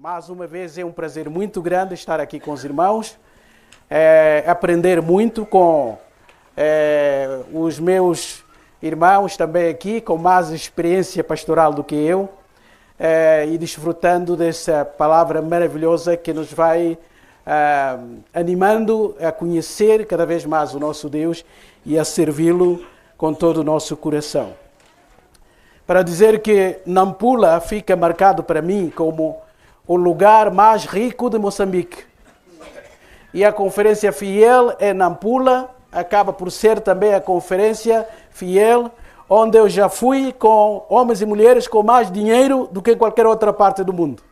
Mais uma vez é um prazer muito grande estar aqui com os irmãos, aprender muito com os meus irmãos também aqui, com mais experiência pastoral do que eu, e desfrutando dessa palavra maravilhosa que nos vai animando a conhecer cada vez mais o nosso Deus e a servi-lo com todo o nosso coração. Para dizer que Nampula fica marcado para mim como o lugar mais rico de Moçambique. E a Conferência Fiel em Nampula acaba por ser também a Conferência Fiel onde eu já fui com homens e mulheres com mais dinheiro do que em qualquer outra parte do mundo.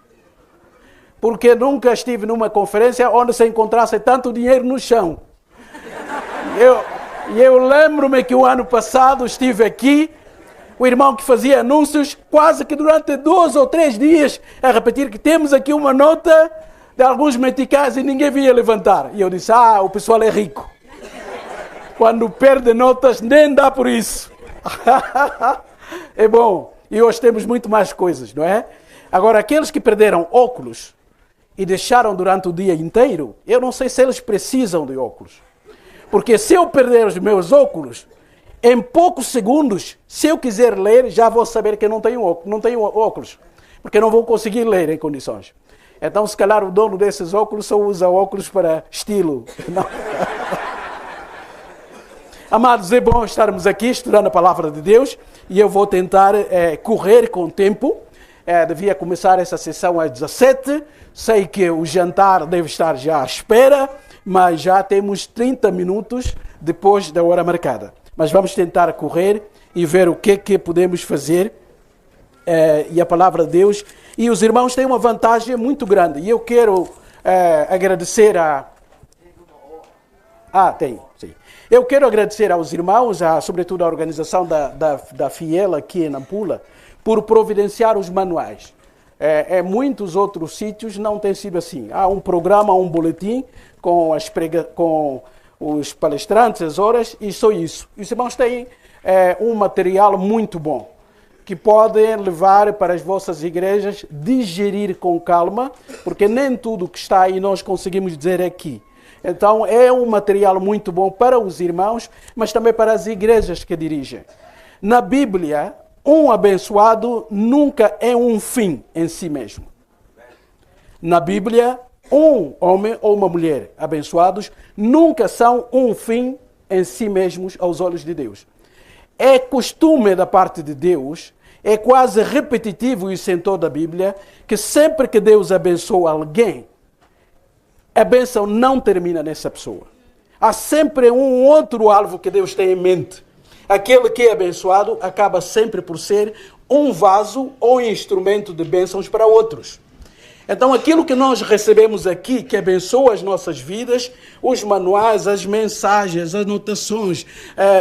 Porque nunca estive numa conferência onde se encontrasse tanto dinheiro no chão. Eu lembro-me que o ano passado estive aqui, o irmão que fazia anúncios, quase que durante 2 ou 3 dias, a repetir que temos aqui uma nota de alguns meticais e ninguém vinha levantar. E eu disse, o pessoal é rico. Quando perde notas, nem dá por isso. É bom. E hoje temos muito mais coisas, não é? Agora, aqueles que perderam óculos e deixaram durante o dia inteiro, eu não sei se eles precisam de óculos. Porque se eu perder os meus óculos, em poucos segundos, se eu quiser ler, já vou saber que não tenho óculos. Porque não vou conseguir ler em condições. Então, se calhar, o dono desses óculos só usa óculos para estilo. Não. Amados, é bom estarmos aqui estudando a Palavra de Deus. E eu vou tentar correr com o tempo. Devia começar essa sessão às 17. Sei que o jantar deve estar já à espera. Mas já temos 30 minutos depois da hora marcada. Mas vamos tentar correr e ver o que podemos fazer. E a palavra de Deus. E os irmãos têm uma vantagem muito grande. E eu quero agradecer a... tem, sim. Eu quero agradecer aos irmãos, sobretudo à organização da Fiel aqui em Nampula, por providenciar os manuais. Em muitos outros sítios não tem sido assim. Há um programa, um boletim com os palestrantes, as horas, e só isso. Os irmãos têm um material muito bom, que podem levar para as vossas igrejas, digerir com calma, porque nem tudo que está aí nós conseguimos dizer aqui. Então é um material muito bom para os irmãos, mas também para as igrejas que dirigem. Na Bíblia, um abençoado nunca é um fim em si mesmo. Na Bíblia, um homem ou uma mulher abençoados nunca são um fim em si mesmos aos olhos de Deus. É costume da parte de Deus, é quase repetitivo isso em toda a Bíblia, que sempre que Deus abençoa alguém, a bênção não termina nessa pessoa. Há sempre um outro alvo que Deus tem em mente. Aquele que é abençoado acaba sempre por ser um vaso ou instrumento de bênçãos para outros. Então, aquilo que nós recebemos aqui, que abençoa as nossas vidas, os manuais, as mensagens, as anotações,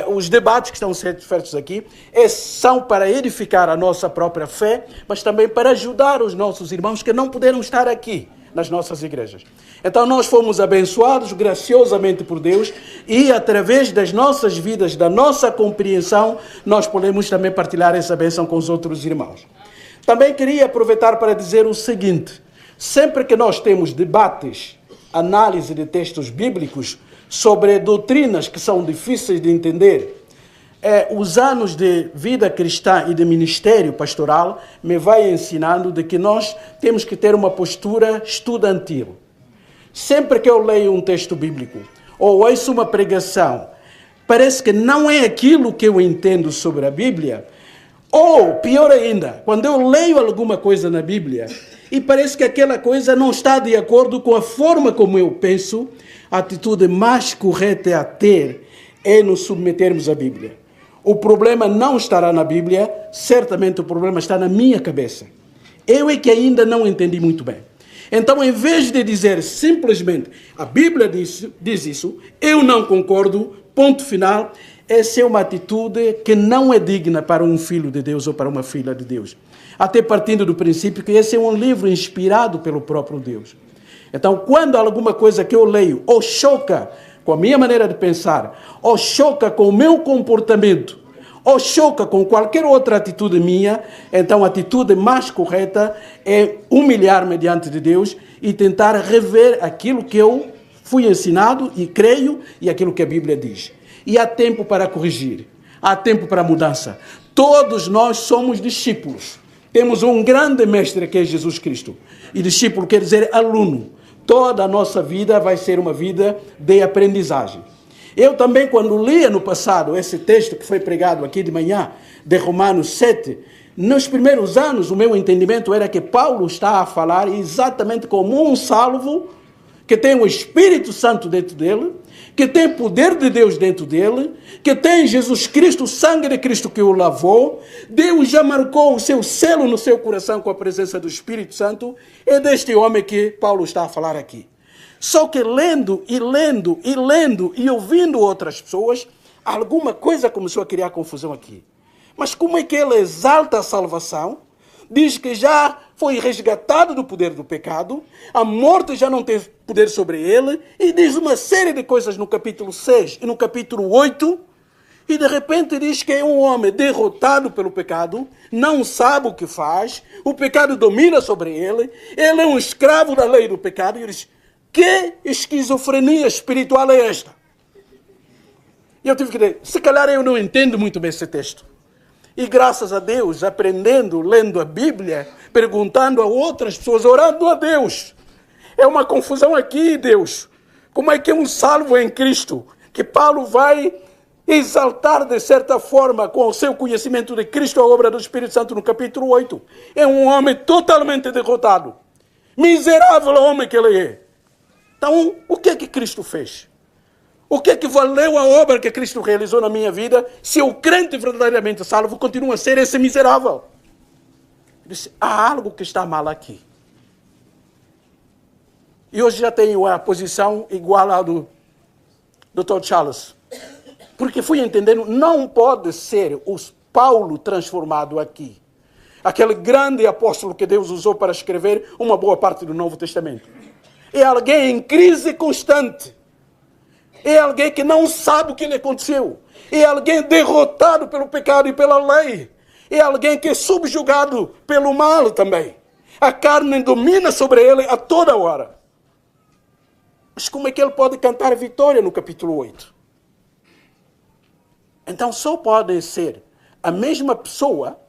os debates que estão sendo feitos aqui, são para edificar a nossa própria fé, mas também para ajudar os nossos irmãos que não puderam estar aqui nas nossas igrejas. Então, nós fomos abençoados graciosamente por Deus e, através das nossas vidas, da nossa compreensão, nós podemos também partilhar essa bênção com os outros irmãos. Também queria aproveitar para dizer o seguinte: sempre que nós temos debates, análise de textos bíblicos sobre doutrinas que são difíceis de entender, os anos de vida cristã e de ministério pastoral me vai ensinando de que nós temos que ter uma postura estudantil. Sempre que eu leio um texto bíblico ou ouço uma pregação, parece que não é aquilo que eu entendo sobre a Bíblia, ou, pior ainda, quando eu leio alguma coisa na Bíblia e parece que aquela coisa não está de acordo com a forma como eu penso, a atitude mais correta a ter é nos submetermos à Bíblia. O problema não estará na Bíblia, certamente o problema está na minha cabeça. Eu é que ainda não entendi muito bem. Então, em vez de dizer simplesmente, a Bíblia diz isso, eu não concordo, ponto final, essa é uma atitude que não é digna para um filho de Deus ou para uma filha de Deus. Até partindo do princípio que esse é um livro inspirado pelo próprio Deus. Então, quando alguma coisa que eu leio ou choca com a minha maneira de pensar, ou choca com o meu comportamento, ou choca com qualquer outra atitude minha, então a atitude mais correta é humilhar-me diante de Deus e tentar rever aquilo que eu fui ensinado e creio e aquilo que a Bíblia diz. E há tempo para corrigir, há tempo para mudança. Todos nós somos discípulos. Temos um grande mestre que é Jesus Cristo. E discípulo quer dizer aluno. Toda a nossa vida vai ser uma vida de aprendizagem. Eu também, quando lia no passado esse texto que foi pregado aqui de manhã, de Romanos 7, nos primeiros anos o meu entendimento era que Paulo está a falar exatamente como um salvo que tem o Espírito Santo dentro dele, que tem poder de Deus dentro dele, que tem Jesus Cristo, o sangue de Cristo que o lavou. Deus já marcou o seu selo no seu coração com a presença do Espírito Santo. É deste homem que Paulo está a falar aqui. Só que lendo e ouvindo outras pessoas, alguma coisa começou a criar confusão aqui. Mas como é que ele exalta a salvação? Diz que já foi resgatado do poder do pecado, a morte já não tem poder sobre ele, e diz uma série de coisas no capítulo 6 e no capítulo 8, e de repente diz que é um homem derrotado pelo pecado, não sabe o que faz, o pecado domina sobre ele é um escravo da lei do pecado, e ele diz: que esquizofrenia espiritual é esta? E eu tive que dizer, se calhar eu não entendo muito bem esse texto. E graças a Deus, aprendendo, lendo a Bíblia, perguntando a outras pessoas, orando a Deus. É uma confusão aqui, Deus. Como é que é um salvo em Cristo, que Paulo vai exaltar de certa forma, com o seu conhecimento de Cristo, a obra do Espírito Santo no capítulo 8. É um homem totalmente derrotado. Miserável homem que ele é. Então, o que é que Cristo fez? O que é que valeu a obra que Cristo realizou na minha vida, se o crente verdadeiramente salvo continua a ser esse miserável? Ele disse, há algo que está mal aqui. E hoje já tenho a posição igual à do Dr. Charles. Porque fui entendendo, não pode ser o Paulo transformado aqui. Aquele grande apóstolo que Deus usou para escrever uma boa parte do Novo Testamento. É alguém em crise constante. É alguém que não sabe o que lhe aconteceu. É alguém derrotado pelo pecado e pela lei. É alguém que é subjugado pelo mal também. A carne domina sobre ele a toda hora. Mas como é que ele pode cantar vitória no capítulo 8? Então só pode ser a mesma pessoa,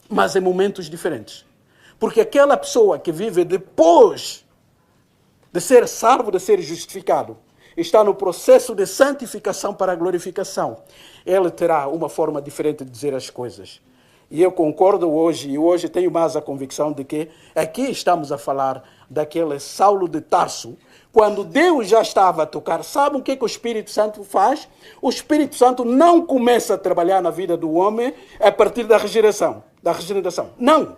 mas em momentos diferentes. Porque aquela pessoa que vive depois de ser salvo, de ser justificado, está no processo de santificação para a glorificação. Ele terá uma forma diferente de dizer as coisas. E eu concordo hoje, e hoje tenho mais a convicção de que aqui estamos a falar daquele Saulo de Tarso, quando Deus já estava a tocar. Sabe o que o Espírito Santo faz? O Espírito Santo não começa a trabalhar na vida do homem a partir da regeneração. Não.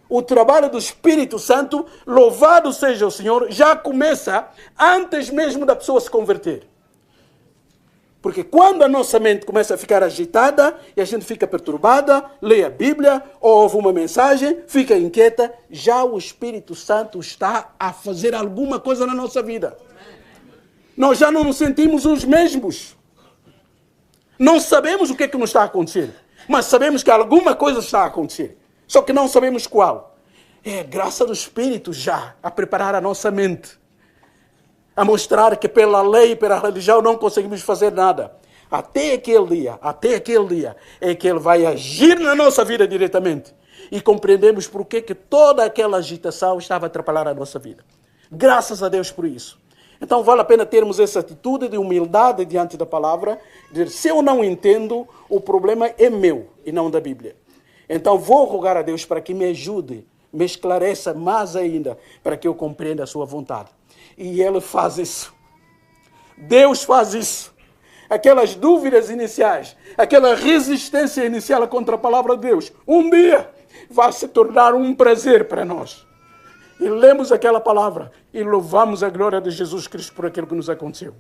O trabalho do Espírito Santo, louvado seja o Senhor, já começa antes mesmo da pessoa se converter. Porque quando a nossa mente começa a ficar agitada e a gente fica perturbada, lê a Bíblia, ouve uma mensagem, fica inquieta, já o Espírito Santo está a fazer alguma coisa na nossa vida. Nós já não nos sentimos os mesmos. Não sabemos o que é que nos está a acontecer, mas sabemos que alguma coisa está a acontecer. Só que não sabemos qual. É a graça do Espírito já a preparar a nossa mente. A mostrar que pela lei e pela religião não conseguimos fazer nada. Até aquele dia, é que Ele vai agir na nossa vida diretamente. E compreendemos por que toda aquela agitação estava a atrapalhar a nossa vida. Graças a Deus por isso. Então vale a pena termos essa atitude de humildade diante da palavra. Dizer, se eu não entendo, o problema é meu e não da Bíblia. Então vou rogar a Deus para que me ajude, me esclareça mais ainda, para que eu compreenda a sua vontade. E Ele faz isso. Deus faz isso. Aquelas dúvidas iniciais, aquela resistência inicial contra a palavra de Deus, um dia vai se tornar um prazer para nós. E lemos aquela palavra e louvamos a glória de Jesus Cristo por aquilo que nos aconteceu.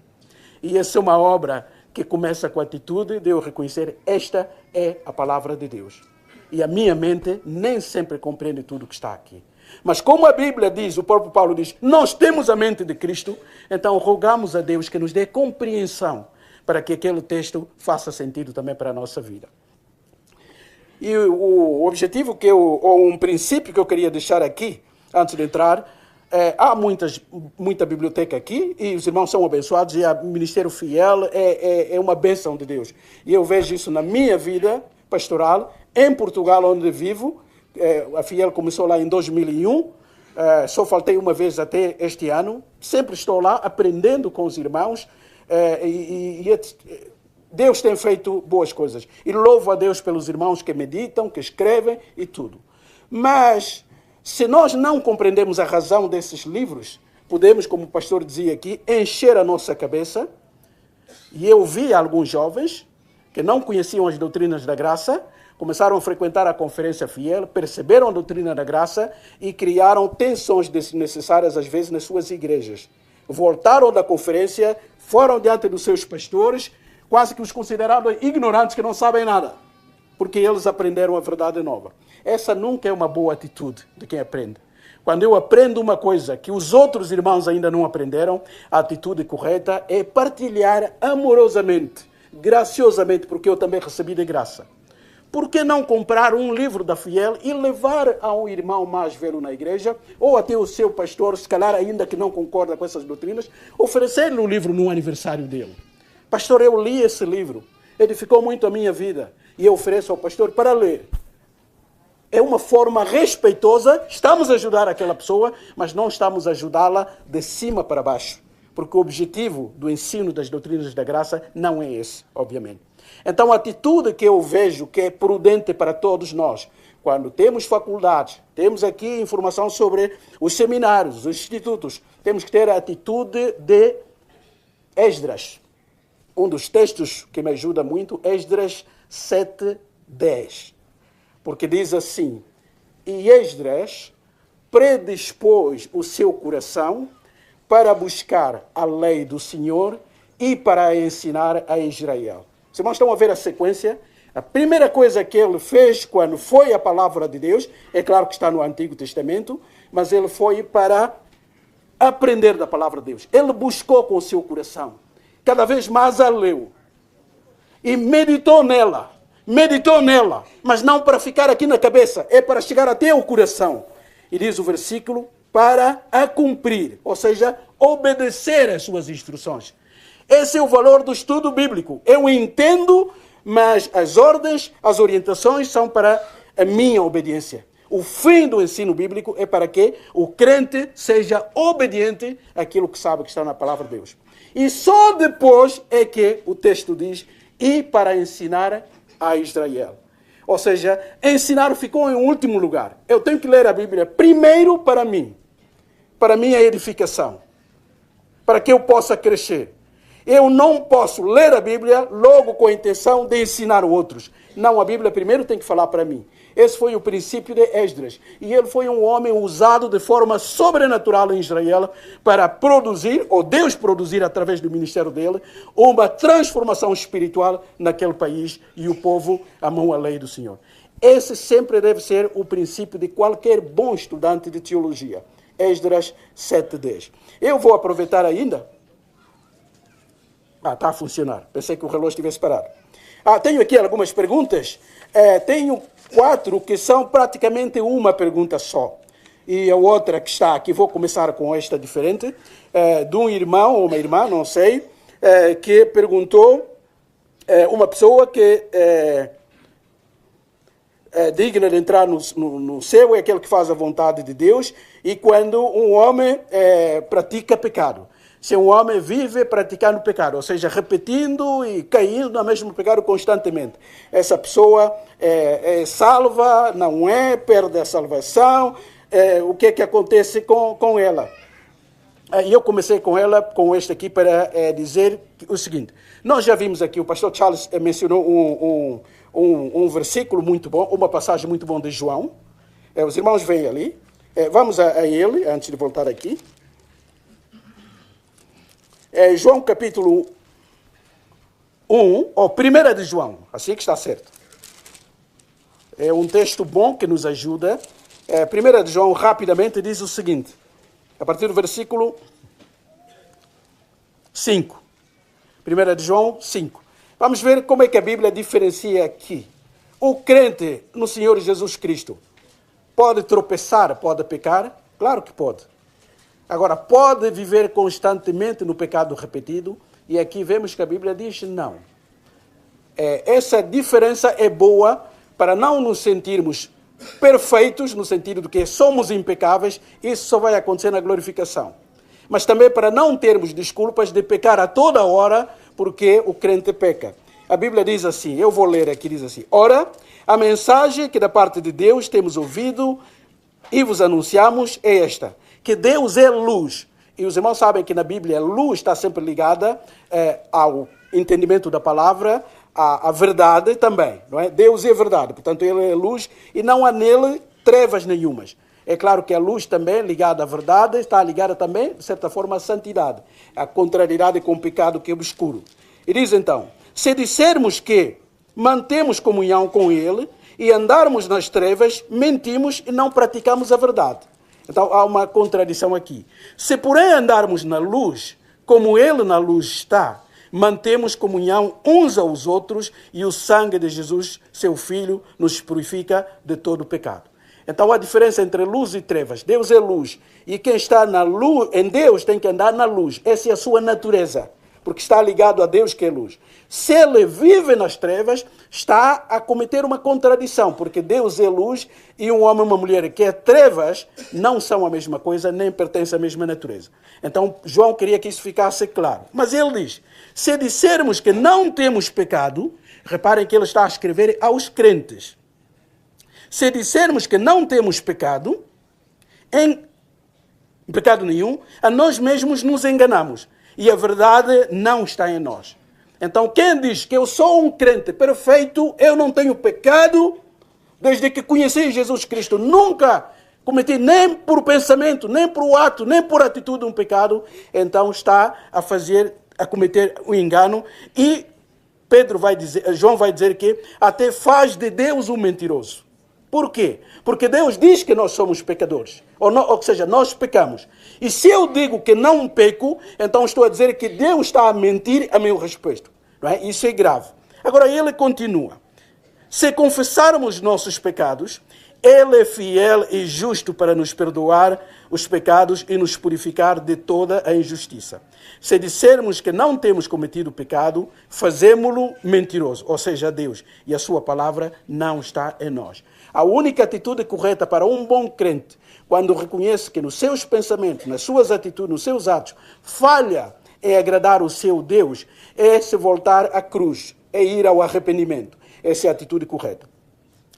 E essa é uma obra que começa com a atitude de eu reconhecer, esta é a palavra de Deus. E a minha mente nem sempre compreende tudo que está aqui. Mas como a Bíblia diz, o próprio Paulo diz, nós temos a mente de Cristo, então rogamos a Deus que nos dê compreensão para que aquele texto faça sentido também para a nossa vida. E o objetivo ou um princípio que eu queria deixar aqui, antes de entrar, há muita biblioteca aqui e os irmãos são abençoados e o Ministério Fiel é uma bênção de Deus. E eu vejo isso na minha vida pastoral, em Portugal, onde vivo. A Fiel começou lá em 2001, só faltei uma vez até este ano. Sempre estou lá aprendendo com os irmãos Deus tem feito boas coisas. E louvo a Deus pelos irmãos que meditam, que escrevem e tudo. Mas, se nós não compreendemos a razão desses livros, podemos, como o pastor dizia aqui, encher a nossa cabeça. E eu vi alguns jovens que não conheciam as doutrinas da graça, começaram a frequentar a Conferência Fiel, perceberam a doutrina da graça e criaram tensões desnecessárias, às vezes, nas suas igrejas. Voltaram da conferência, foram diante dos seus pastores, quase que os consideraram ignorantes que não sabem nada, porque eles aprenderam a verdade nova. Essa nunca é uma boa atitude de quem aprende. Quando eu aprendo uma coisa que os outros irmãos ainda não aprenderam, a atitude correta é partilhar amorosamente, graciosamente, porque eu também recebi de graça. Por que não comprar um livro da Fiel e levar a um irmão mais velho na igreja, ou até o seu pastor, se calhar ainda que não concorda com essas doutrinas, oferecer-lhe um livro no aniversário dele? Pastor, eu li esse livro, edificou muito a minha vida, e eu ofereço ao pastor para ler. É uma forma respeitosa, estamos a ajudar aquela pessoa, mas não estamos a ajudá-la de cima para baixo, porque o objetivo do ensino das doutrinas da graça não é esse, obviamente. Então, a atitude que eu vejo que é prudente para todos nós, quando temos faculdades, temos aqui informação sobre os seminários, os institutos, temos que ter a atitude de Esdras. Um dos textos que me ajuda muito, Esdras 7:10. Porque diz assim: e Esdras predispôs o seu coração para buscar a lei do Senhor e para a ensinar a Israel. Os irmãos estão a ver a sequência? A primeira coisa que ele fez quando foi a palavra de Deus, é claro que está no Antigo Testamento, mas ele foi para aprender da palavra de Deus. Ele buscou com o seu coração. Cada vez mais a leu. E meditou nela, mas não para ficar aqui na cabeça, é para chegar até o coração. E diz o versículo, para a cumprir, ou seja, obedecer às suas instruções. Esse é o valor do estudo bíblico. Eu entendo, mas as ordens, as orientações são para a minha obediência. O fim do ensino bíblico é para que o crente seja obediente àquilo que sabe que está na palavra de Deus. E só depois é que o texto diz, e para ensinar a Israel. Ou seja, ensinar ficou em último lugar. Eu tenho que ler a Bíblia primeiro para minha edificação, para que eu possa crescer. Eu não posso ler a Bíblia logo com a intenção de ensinar outros. Não, a Bíblia primeiro tem que falar para mim. Esse foi o princípio de Esdras. E ele foi um homem usado de forma sobrenatural em Israel para produzir, ou Deus produzir através do ministério dele, uma transformação espiritual naquele país e o povo amou a lei do Senhor. Esse sempre deve ser o princípio de qualquer bom estudante de teologia. Esdras 7:10. Eu vou aproveitar ainda. Está a funcionar. Pensei que o relógio estivesse parado. Tenho aqui algumas perguntas. Tenho 4 que são praticamente uma pergunta só. E a outra que está aqui, vou começar com esta diferente, de um irmão ou uma irmã, não sei, que perguntou, uma pessoa que é digna de entrar no céu é aquele que faz a vontade de Deus, e quando um homem pratica pecado. Se um homem vive praticando pecado, ou seja, repetindo e caindo no mesmo pecado constantemente, essa pessoa é salva, não é, perde a salvação, o que é que acontece com ela? E eu comecei com ela, com este aqui, para dizer o seguinte. Nós já vimos aqui, o pastor Charles mencionou um versículo muito bom, uma passagem muito boa de João. Os irmãos veem ali. Vamos a ele, antes de voltar aqui. João capítulo 1, ou 1 de João, assim que está certo. É um texto bom que nos ajuda. 1 de João, rapidamente, diz o seguinte, a partir do versículo 5. 1 de João 5. Vamos ver como é que a Bíblia diferencia aqui O crente no Senhor Jesus Cristo pode tropeçar, pode pecar? Claro que pode. Agora, pode viver constantemente no pecado repetido? E aqui vemos que a Bíblia diz não. Essa diferença é boa para não nos sentirmos perfeitos, no sentido de que somos impecáveis, isso só vai acontecer na glorificação. Mas também para não termos desculpas de pecar a toda hora, porque o crente peca. A Bíblia diz assim, eu vou ler aqui, diz assim: ora, a mensagem que da parte de Deus temos ouvido e vos anunciamos é esta, que Deus é luz. E os irmãos sabem que na Bíblia a luz está sempre ligada ao entendimento da palavra, à verdade também, não é? Deus é verdade, portanto ele é luz e não há nele trevas nenhumas. É claro que a luz também, ligada à verdade, está ligada também, de certa forma, à santidade, à contrariedade com o pecado que é obscuro. E diz então, se dissermos que mantemos comunhão com ele e andarmos nas trevas, mentimos e não praticamos a verdade. Então há uma contradição aqui. Se porém andarmos na luz, como ele na luz está, mantemos comunhão uns aos outros e o sangue de Jesus, seu Filho, nos purifica de todo o pecado. Então há diferença entre luz e trevas. Deus é luz e quem está na luz, em Deus tem que andar na luz. Essa é a sua natureza, porque está ligado a Deus que é luz. Se ele vive nas trevas, está a cometer uma contradição, porque Deus é luz e um homem e uma mulher que é trevas não são a mesma coisa, nem pertencem à mesma natureza. Então, João queria que isso ficasse claro. Mas ele diz, se dissermos que não temos pecado, reparem que ele está a escrever aos crentes. Se dissermos que não temos pecado, em pecado nenhum, a nós mesmos nos enganamos. E a verdade não está em nós. Então, quem diz que eu sou um crente perfeito, eu não tenho pecado, desde que conheci Jesus Cristo, nunca cometi nem por pensamento, nem por ato, nem por atitude um pecado, então está a cometer um engano. E João vai dizer que até faz de Deus um mentiroso. Por quê? Porque Deus diz que nós somos pecadores. Ou seja, nós pecamos. E se eu digo que não peco, então estou a dizer que Deus está a mentir a meu respeito. Não é? Isso é grave. Agora ele continua. Se confessarmos nossos pecados, ele é fiel e justo para nos perdoar os pecados e nos purificar de toda a injustiça. Se dissermos que não temos cometido pecado, fazemo-lo mentiroso, ou seja, Deus, e a sua palavra não está em nós. A única atitude correta para um bom crente, quando reconhece que nos seus pensamentos, nas suas atitudes, nos seus atos, falha em agradar o seu Deus, é se voltar à cruz, é ir ao arrependimento. Essa é a atitude correta.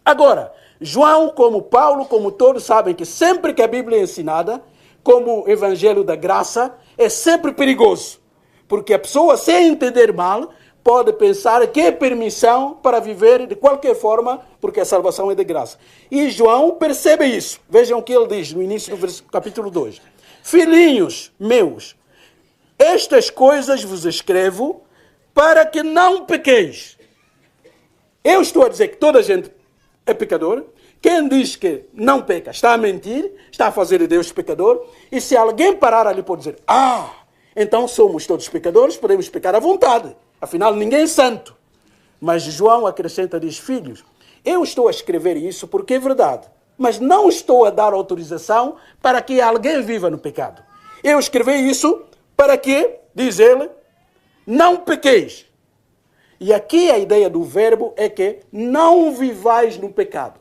Agora, João, como Paulo, como todos sabem que sempre que a Bíblia é ensinada, como o Evangelho da Graça, é sempre perigoso. Porque a pessoa, sem entender mal, pode pensar que é permissão para viver de qualquer forma, porque a salvação é de graça. E João percebe isso. Vejam o que ele diz no início do capítulo 2. Filhinhos meus, estas coisas vos escrevo para que não pequeis. Eu estou a dizer que toda a gente é pecador. Quem diz que não peca está a mentir, está a fazer de Deus pecador. E se alguém parar ali pode dizer, então somos todos pecadores, podemos pecar à vontade. Afinal, ninguém é santo. Mas João acrescenta, diz, filhos, eu estou a escrever isso porque é verdade, mas não estou a dar autorização para que alguém viva no pecado. Eu escrevi isso para que, diz ele, não pequeis. E aqui a ideia do verbo é que não vivais no pecado.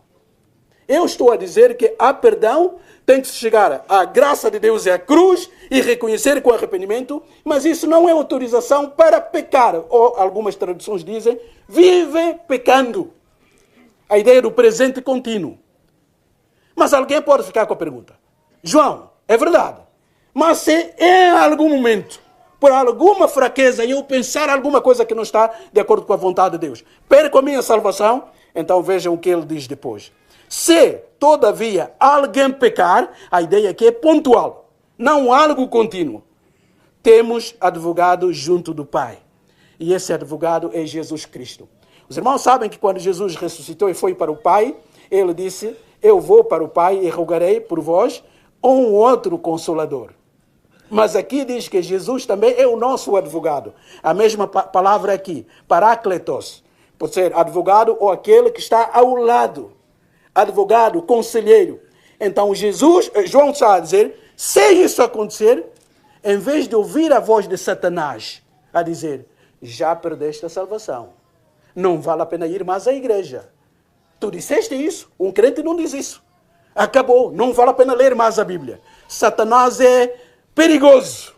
Eu estou a dizer que há perdão, tem que se chegar à graça de Deus e à cruz e reconhecer com arrependimento, mas isso não é autorização para pecar. Ou algumas traduções dizem, vive pecando. A ideia do presente contínuo. Mas alguém pode ficar com a pergunta, João, é verdade, mas se em algum momento, por alguma fraqueza, eu pensar alguma coisa que não está de acordo com a vontade de Deus, perco a minha salvação, então vejam o que ele diz depois. Se, todavia, alguém pecar, a ideia aqui é pontual, não algo contínuo. Temos advogado junto do Pai. E esse advogado é Jesus Cristo. Os irmãos sabem que quando Jesus ressuscitou e foi para o Pai, ele disse, eu vou para o Pai e rogarei por vós um outro Consolador. Mas aqui diz que Jesus também é o nosso advogado. A mesma palavra aqui, parácletos, Pode ser advogado ou aquele que está ao lado. Advogado, conselheiro. Então João está a dizer, se isso acontecer, em vez de ouvir a voz de Satanás a dizer, já perdeste a salvação. Não vale a pena ir mais à igreja. Tu disseste isso? Um crente não diz isso. Acabou. Não vale a pena ler mais a Bíblia. Satanás é perigoso.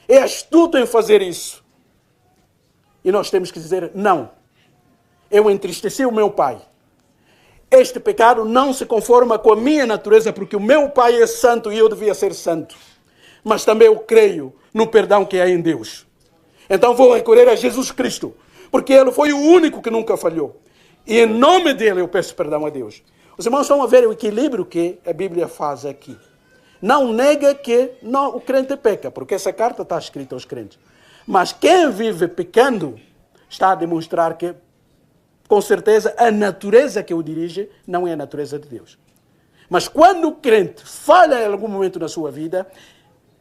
É astuto em fazer isso. E nós temos que dizer, não. Eu entristeci o meu pai. Este pecado não se conforma com a minha natureza, porque o meu pai é santo e eu devia ser santo. Mas também eu creio no perdão que há em Deus. Então vou recorrer a Jesus Cristo, porque Ele foi o único que nunca falhou. E em nome dele eu peço perdão a Deus. Os irmãos estão a ver o equilíbrio que a Bíblia faz aqui. Não nega que o crente peca, porque essa carta está escrita aos crentes. Mas quem vive pecando está a demonstrar que, com certeza, a natureza que o dirige não é a natureza de Deus. Mas quando o crente falha em algum momento na sua vida,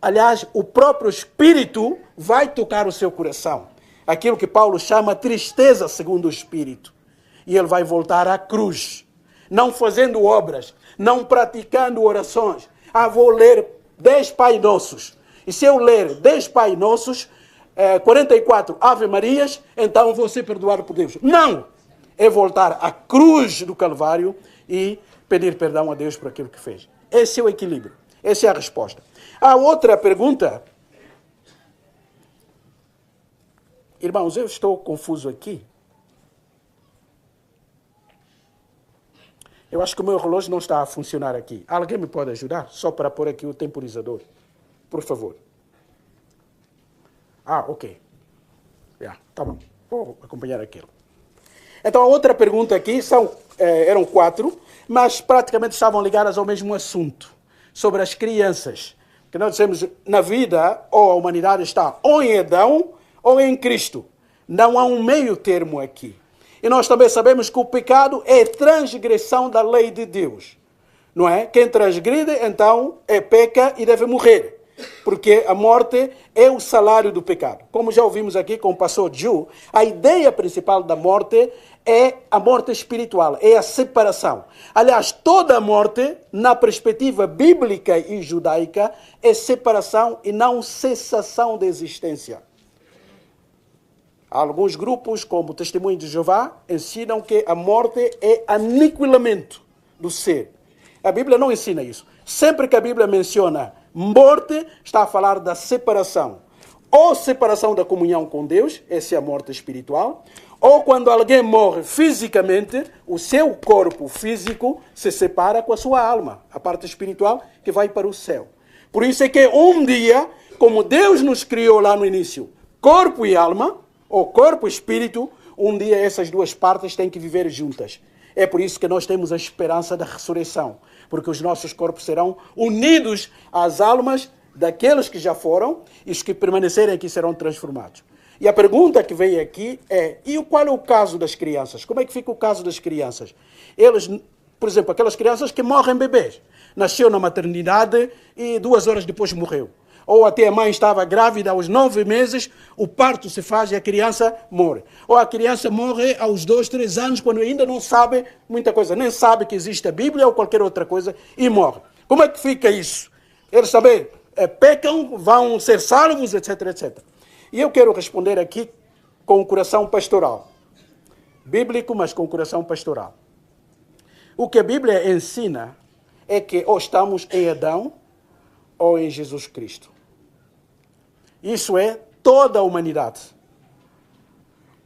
aliás, o próprio Espírito vai tocar o seu coração. Aquilo que Paulo chama tristeza segundo o Espírito. E ele vai voltar à cruz. Não fazendo obras, não praticando orações. Vou ler 10 Pai Nossos. E se eu ler 10 Pai Nossos, 44 Ave Marias, então vou ser perdoado por Deus. Não! É voltar à cruz do Calvário e pedir perdão a Deus por aquilo que fez. Esse é o equilíbrio. Essa é a resposta. A outra pergunta. Irmãos, eu estou confuso aqui. Eu acho que o meu relógio não está a funcionar aqui. Alguém me pode ajudar? Só para pôr aqui o temporizador. Por favor. Ok. Tá bom. Vou acompanhar aquilo. Então, a outra pergunta aqui eram 4, mas praticamente estavam ligadas ao mesmo assunto. Sobre as crianças. Que nós dizemos, na vida, ou a humanidade está ou em Adão ou em Cristo. Não há um meio termo aqui. E nós também sabemos que o pecado é transgressão da lei de Deus. Não é? Quem transgride, então, peca e deve morrer. Porque a morte é o salário do pecado. Como já ouvimos aqui com o pastor Ju, a ideia principal da morte é a morte espiritual, é a separação. Aliás, toda morte, na perspectiva bíblica e judaica, é separação e não cessação da existência. Alguns grupos, como o Testemunho de Jeová, ensinam que a morte é aniquilamento do ser. A Bíblia não ensina isso. Sempre que a Bíblia menciona morte, está a falar da separação. Ou separação da comunhão com Deus, essa é a morte espiritual, ou quando alguém morre fisicamente, o seu corpo físico se separa com a sua alma, a parte espiritual que vai para o céu. Por isso é que um dia, como Deus nos criou lá no início, corpo e alma, ou corpo e espírito, um dia essas duas partes têm que viver juntas. É por isso que nós temos a esperança da ressurreição, porque os nossos corpos serão unidos às almas daqueles que já foram e os que permanecerem aqui serão transformados. E a pergunta que vem aqui é, qual é o caso das crianças? Como é que fica o caso das crianças? Eles, por exemplo, aquelas crianças que morrem bebês, nasceu na maternidade e 2 horas depois morreu. Ou até a mãe estava grávida aos 9 meses, o parto se faz e a criança morre. Ou a criança morre aos 2, 3 anos, quando ainda não sabe muita coisa, nem sabe que existe a Bíblia ou qualquer outra coisa, e morre. Como é que fica isso? Eles também pecam, vão ser salvos, etc, etc. E eu quero responder aqui com o coração pastoral. Bíblico, mas com o coração pastoral. O que a Bíblia ensina é que ou estamos em Adão ou em Jesus Cristo. Isso é toda a humanidade.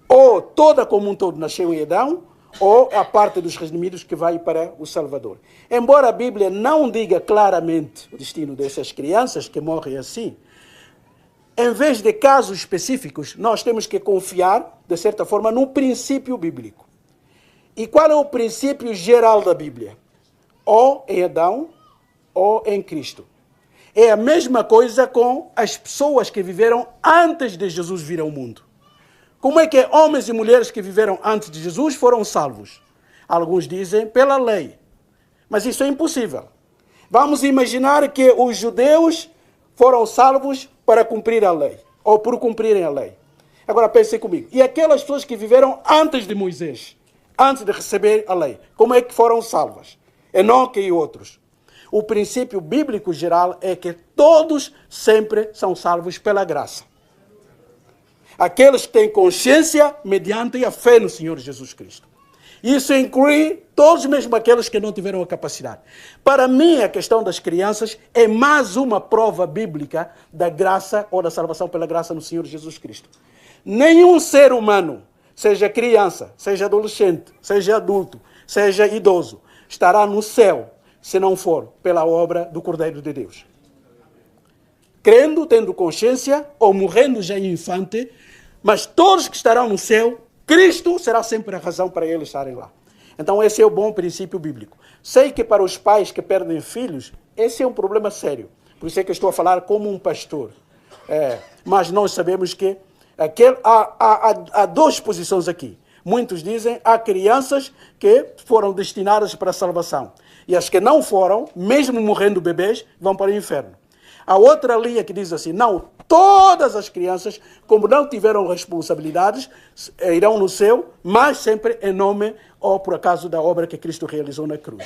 Ou toda como um todo nasceu em Adão, ou a parte dos redimidos que vai para o Salvador. Embora a Bíblia não diga claramente o destino dessas crianças que morrem assim, em vez de casos específicos, nós temos que confiar, de certa forma, no princípio bíblico. E qual é o princípio geral da Bíblia? Ou em Adão, ou em Cristo. É a mesma coisa com as pessoas que viveram antes de Jesus vir ao mundo. Como é que homens e mulheres que viveram antes de Jesus foram salvos? Alguns dizem pela lei. Mas isso é impossível. Vamos imaginar que os judeus foram salvos para cumprir a lei, ou por cumprirem a lei. Agora pensem comigo. E aquelas pessoas que viveram antes de Moisés, antes de receber a lei, como é que foram salvas? Enoque e outros. O princípio bíblico geral é que todos sempre são salvos pela graça. Aqueles que têm consciência mediante a fé no Senhor Jesus Cristo. Isso inclui todos, mesmo aqueles que não tiveram a capacidade. Para mim, a questão das crianças é mais uma prova bíblica da graça ou da salvação pela graça no Senhor Jesus Cristo. Nenhum ser humano, seja criança, seja adolescente, seja adulto, seja idoso, estará no céu se não for pela obra do Cordeiro de Deus. Crendo, tendo consciência, ou morrendo já infante, mas todos que estarão no céu, Cristo será sempre a razão para eles estarem lá. Então esse é o bom princípio bíblico. Sei que para os pais que perdem filhos, esse é um problema sério. Por isso é que eu estou a falar como um pastor. Mas nós sabemos que há duas posições aqui. Muitos dizem há crianças que foram destinadas para a salvação. E as que não foram, mesmo morrendo bebês, vão para o inferno. A outra linha que diz assim, não, todas as crianças, como não tiveram responsabilidades, irão no céu, mas sempre em nome ou por acaso da obra que Cristo realizou na cruz.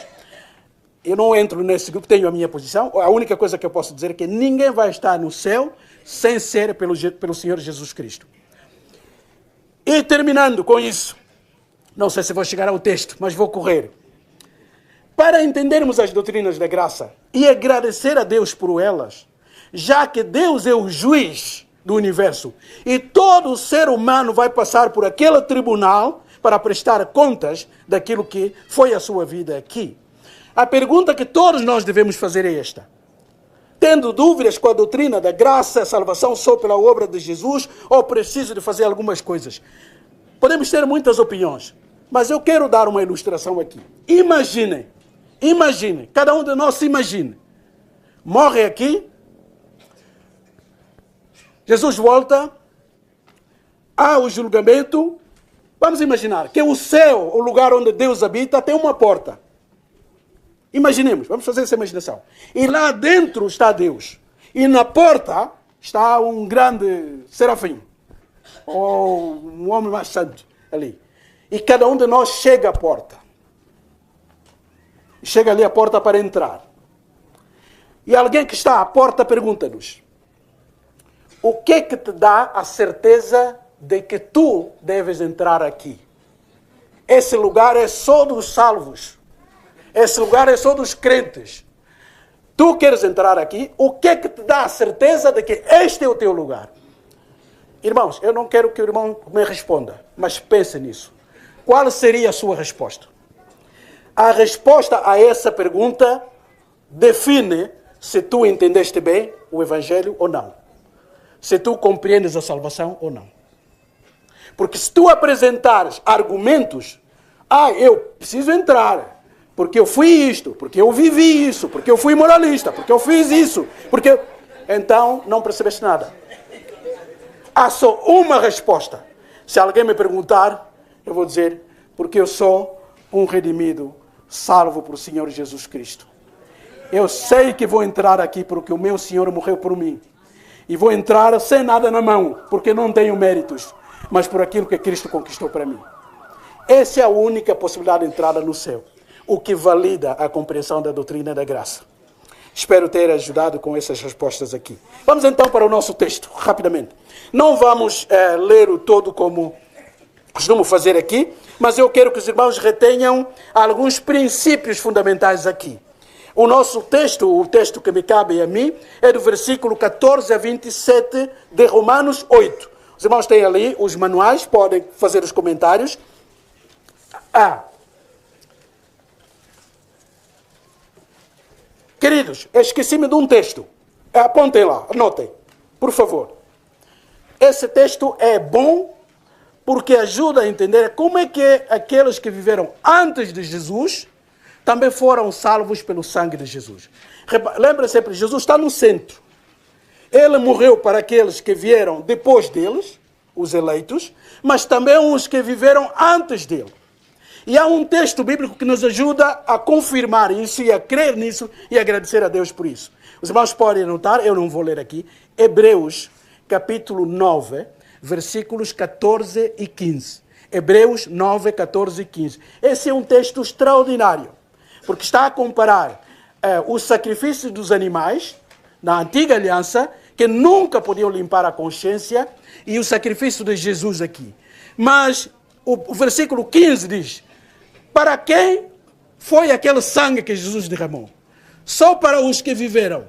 Eu não entro nesse grupo, tenho a minha posição. A única coisa que eu posso dizer é que ninguém vai estar no céu sem ser pelo Senhor Jesus Cristo. E terminando com isso, não sei se vou chegar ao texto, mas vou correr. Para entendermos as doutrinas da graça e agradecer a Deus por elas, já que Deus é o juiz do universo e todo ser humano vai passar por aquele tribunal para prestar contas daquilo que foi a sua vida aqui. A pergunta que todos nós devemos fazer é esta. Tendo dúvidas com a doutrina da graça, a salvação só pela obra de Jesus, ou preciso de fazer algumas coisas? Podemos ter muitas opiniões, mas eu quero dar uma ilustração aqui. Imagine, cada um de nós se imagine. Morre aqui, Jesus volta, há o julgamento. Vamos imaginar que o céu, o lugar onde Deus habita, tem uma porta. Imaginemos, vamos fazer essa imaginação. E lá dentro está Deus. E na porta está um grande serafim. Ou um homem mais santo ali. E cada um de nós chega à porta. Chega ali à porta para entrar. E alguém que está à porta pergunta-nos: o que é que te dá a certeza de que tu deves entrar aqui? Esse lugar é só dos salvos. Esse lugar é só dos crentes. Tu queres entrar aqui, o que é que te dá a certeza de que este é o teu lugar? Irmãos, eu não quero que o irmão me responda, mas pense nisso. Qual seria a sua resposta? A resposta a essa pergunta define se tu entendeste bem o Evangelho ou não. Se tu compreendes a salvação ou não. Porque se tu apresentares argumentos, eu preciso entrar, porque eu fui isto, porque eu vivi isso, porque eu fui moralista, porque eu fiz isso, porque... Então, não percebeste nada. Há só uma resposta. Se alguém me perguntar, eu vou dizer, porque eu sou um redimido, salvo por Senhor Jesus Cristo. Eu sei que vou entrar aqui porque o meu Senhor morreu por mim. E vou entrar sem nada na mão, porque não tenho méritos, mas por aquilo que Cristo conquistou para mim. Essa é a única possibilidade de entrada no céu, o que valida a compreensão da doutrina da graça. Espero ter ajudado com essas respostas aqui. Vamos então para o nosso texto, rapidamente. Não vamos ler o todo como costumo fazer aqui, mas eu quero que os irmãos retenham alguns princípios fundamentais aqui. O nosso texto, o texto que me cabe a mim, é do versículo 14 a 27 de Romanos 8. Os irmãos têm ali os manuais, podem fazer os comentários. Queridos, esqueci-me de um texto. Apontem lá, anotem, por favor. Esse texto é bom porque ajuda a entender como é que aqueles que viveram antes de Jesus também foram salvos pelo sangue de Jesus. Lembra sempre, Jesus está no centro. Ele morreu para aqueles que vieram depois deles, os eleitos, mas também os que viveram antes dele. E há um texto bíblico que nos ajuda a confirmar isso e a crer nisso e agradecer a Deus por isso. Os irmãos podem anotar, eu não vou ler aqui, Hebreus, capítulo 9, versículos 14 e 15. Hebreus 9, 14 e 15. Esse é um texto extraordinário, porque está a comparar os sacrifícios dos animais na antiga aliança, que nunca podiam limpar a consciência, e o sacrifício de Jesus aqui. Mas o versículo 15 diz: para quem foi aquele sangue que Jesus derramou? Só para os que viveram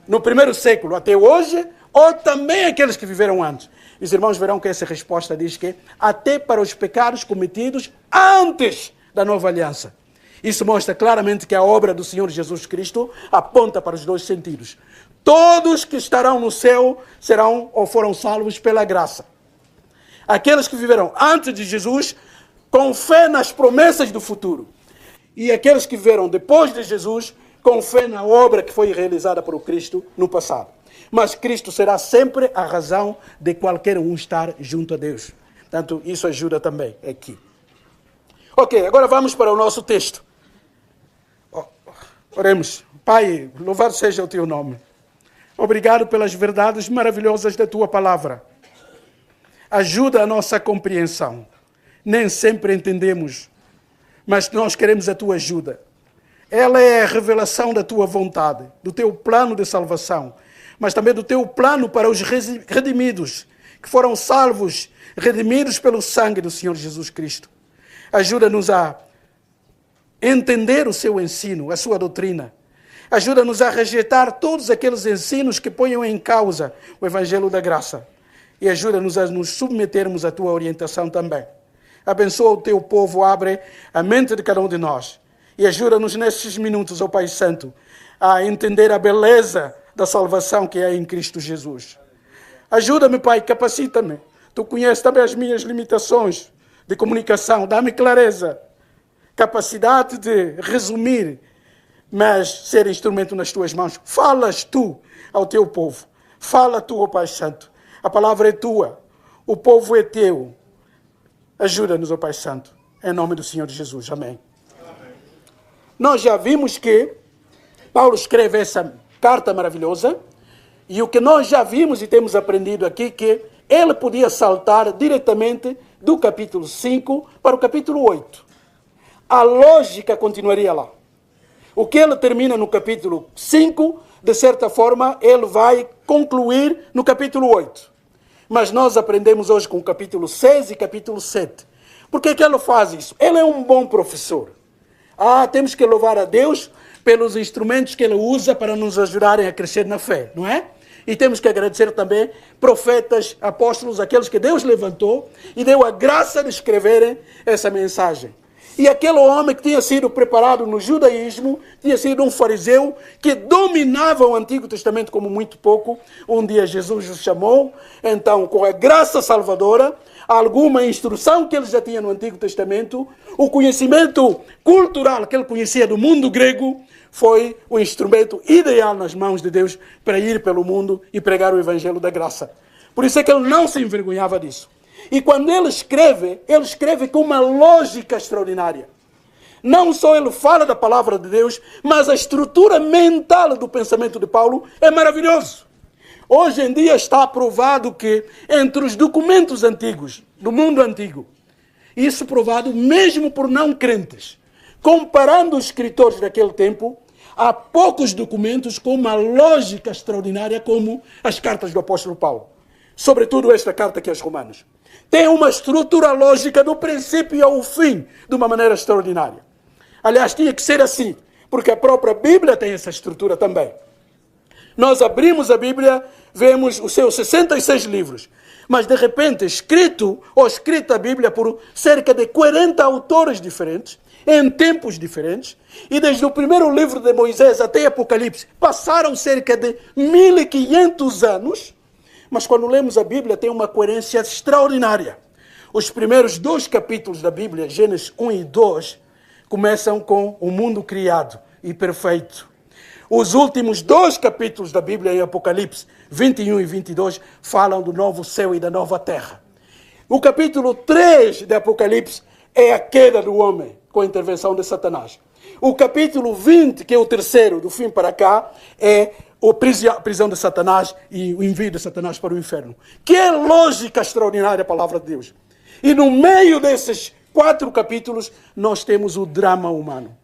no primeiro século até hoje, ou também aqueles que viveram antes? Os irmãos verão que essa resposta diz que até para os pecados cometidos antes da nova aliança. Isso mostra claramente que a obra do Senhor Jesus Cristo aponta para os dois sentidos. Todos que estarão no céu serão ou foram salvos pela graça. Aqueles que viveram antes de Jesus, com fé nas promessas do futuro. E aqueles que viveram depois de Jesus, com fé na obra que foi realizada por Cristo no passado. Mas Cristo será sempre a razão de qualquer um estar junto a Deus. Portanto, isso ajuda também aqui. Ok, agora vamos para o nosso texto. Oremos. Pai, louvado seja o teu nome. Obrigado pelas verdades maravilhosas da tua palavra. Ajuda a nossa compreensão. Nem sempre entendemos, mas nós queremos a tua ajuda. Ela é a revelação da tua vontade, do teu plano de salvação, mas também do teu plano para os redimidos, que foram salvos, redimidos pelo sangue do Senhor Jesus Cristo. Ajuda-nos a entender o seu ensino, a sua doutrina. Ajuda-nos a rejeitar todos aqueles ensinos que ponham em causa o Evangelho da Graça. E ajuda-nos a nos submetermos à tua orientação também. Abençoa o teu povo, abre a mente de cada um de nós. E ajuda-nos nestes minutos, ó Pai Santo, a entender a beleza da salvação que é em Cristo Jesus. Ajuda-me, Pai, capacita-me. Tu conheces também as minhas limitações de comunicação. Dá-me clareza, capacidade de resumir, mas ser instrumento nas tuas mãos. Falas tu ao teu povo. Fala tu, ó Pai Santo. A palavra é tua. O povo é teu. Ajuda-nos, ó Pai Santo. Em nome do Senhor Jesus. Amém. Nós já vimos que Paulo escreve essa carta maravilhosa, e o que nós já vimos e temos aprendido aqui, que ele podia saltar diretamente do capítulo 5 para o capítulo 8. A lógica continuaria lá. O que ele termina no capítulo 5, de certa forma, ele vai concluir no capítulo 8. Mas nós aprendemos hoje com o capítulo 6 e capítulo 7. Por que ele faz isso? Ele é um bom professor. Temos que louvar a Deus pelos instrumentos que ele usa para nos ajudarem a crescer na fé, não é? E temos que agradecer também profetas, apóstolos, aqueles que Deus levantou e deu a graça de escreverem essa mensagem. E aquele homem que tinha sido preparado no judaísmo, tinha sido um fariseu que dominava o Antigo Testamento como muito pouco. Um dia Jesus o chamou, então com a graça salvadora, alguma instrução que ele já tinha no Antigo Testamento, o conhecimento cultural que ele conhecia do mundo grego, foi o instrumento ideal nas mãos de Deus para ir pelo mundo e pregar o Evangelho da Graça. Por isso é que ele não se envergonhava disso. E quando ele escreve com uma lógica extraordinária. Não só ele fala da palavra de Deus, mas a estrutura mental do pensamento de Paulo é maravilhoso. Hoje em dia está provado que entre os documentos antigos, do mundo antigo, isso provado mesmo por não crentes, comparando os escritores daquele tempo, há poucos documentos com uma lógica extraordinária como as cartas do apóstolo Paulo. Sobretudo esta carta aqui aos Romanos. Tem uma estrutura lógica do princípio ao fim, de uma maneira extraordinária. Aliás, tinha que ser assim, porque a própria Bíblia tem essa estrutura também. Nós abrimos a Bíblia, vemos os seus 66 livros, mas de repente escrita a Bíblia por cerca de 40 autores diferentes, em tempos diferentes, e desde o primeiro livro de Moisés até Apocalipse, passaram cerca de 1500 anos, mas quando lemos a Bíblia tem uma coerência extraordinária. Os primeiros 2 capítulos da Bíblia, Gênesis 1 e 2, começam com o mundo criado e perfeito. Os últimos 2 capítulos da Bíblia, em Apocalipse 21 e 22, falam do novo céu e da nova terra. O capítulo 3 de Apocalipse é a queda do homem, com a intervenção de Satanás. O capítulo 20, que é o terceiro, do fim para cá, é a prisão de Satanás e o envio de Satanás para o inferno. Que lógica extraordinária a palavra de Deus. E no meio desses 4 capítulos, nós temos o drama humano.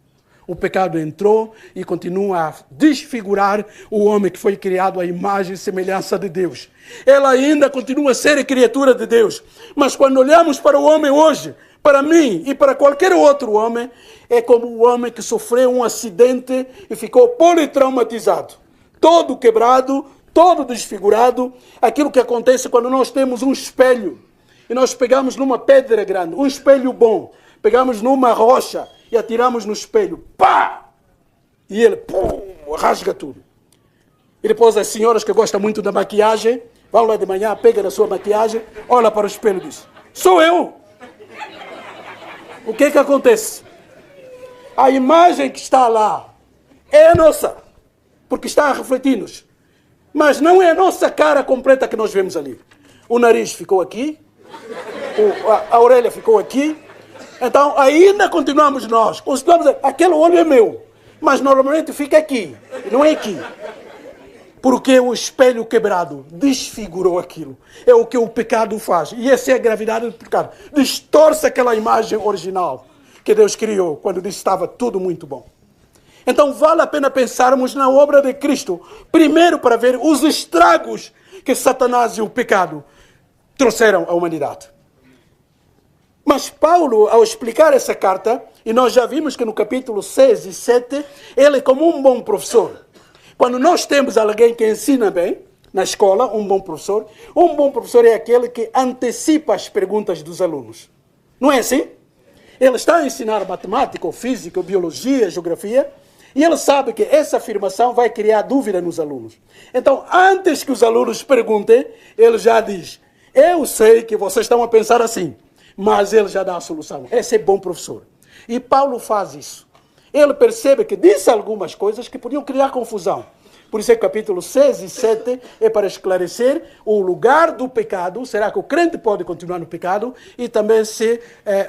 O pecado entrou e continua a desfigurar o homem que foi criado à imagem e semelhança de Deus. Ela ainda continua a ser criatura de Deus. Mas quando olhamos para o homem hoje, para mim e para qualquer outro homem, é como o homem que sofreu um acidente e ficou politraumatizado. Todo quebrado, todo desfigurado. Aquilo que acontece quando nós temos um espelho e nós pegamos numa pedra grande, um espelho bom, pegamos numa rocha e atiramos no espelho, pá! E ele, pum, rasga tudo. E depois as senhoras que gostam muito da maquiagem, vão lá de manhã, pegam a sua maquiagem, olha para o espelho e diz, sou eu! O que acontece? A imagem que está lá é a nossa, porque está a refletir-nos. Mas não é a nossa cara completa que nós vemos ali. O nariz ficou aqui, a orelha ficou aqui. Então, ainda continuamos nós. Continuamos, aquele olho é meu. Mas normalmente fica aqui, não é aqui. Porque o espelho quebrado desfigurou aquilo. É o que o pecado faz. E essa é a gravidade do pecado. Distorce aquela imagem original que Deus criou quando disse que estava tudo muito bom. Então, vale a pena pensarmos na obra de Cristo. Primeiro, para ver os estragos que Satanás e o pecado trouxeram à humanidade. Mas Paulo, ao explicar essa carta, e nós já vimos que no capítulo 6 e 7, ele como um bom professor. Quando nós temos alguém que ensina bem, na escola, um bom professor é aquele que antecipa as perguntas dos alunos. Não é assim? Ele está a ensinar matemática, ou física, ou biologia, geografia, e ele sabe que essa afirmação vai criar dúvida nos alunos. Então, antes que os alunos perguntem, ele já diz, eu sei que vocês estão a pensar assim, mas ele já dá a solução. Esse é bom professor. E Paulo faz isso. Ele percebe que disse algumas coisas que podiam criar confusão. Por isso é que o capítulo 6 e 7 é para esclarecer o lugar do pecado. Será que o crente pode continuar no pecado? E também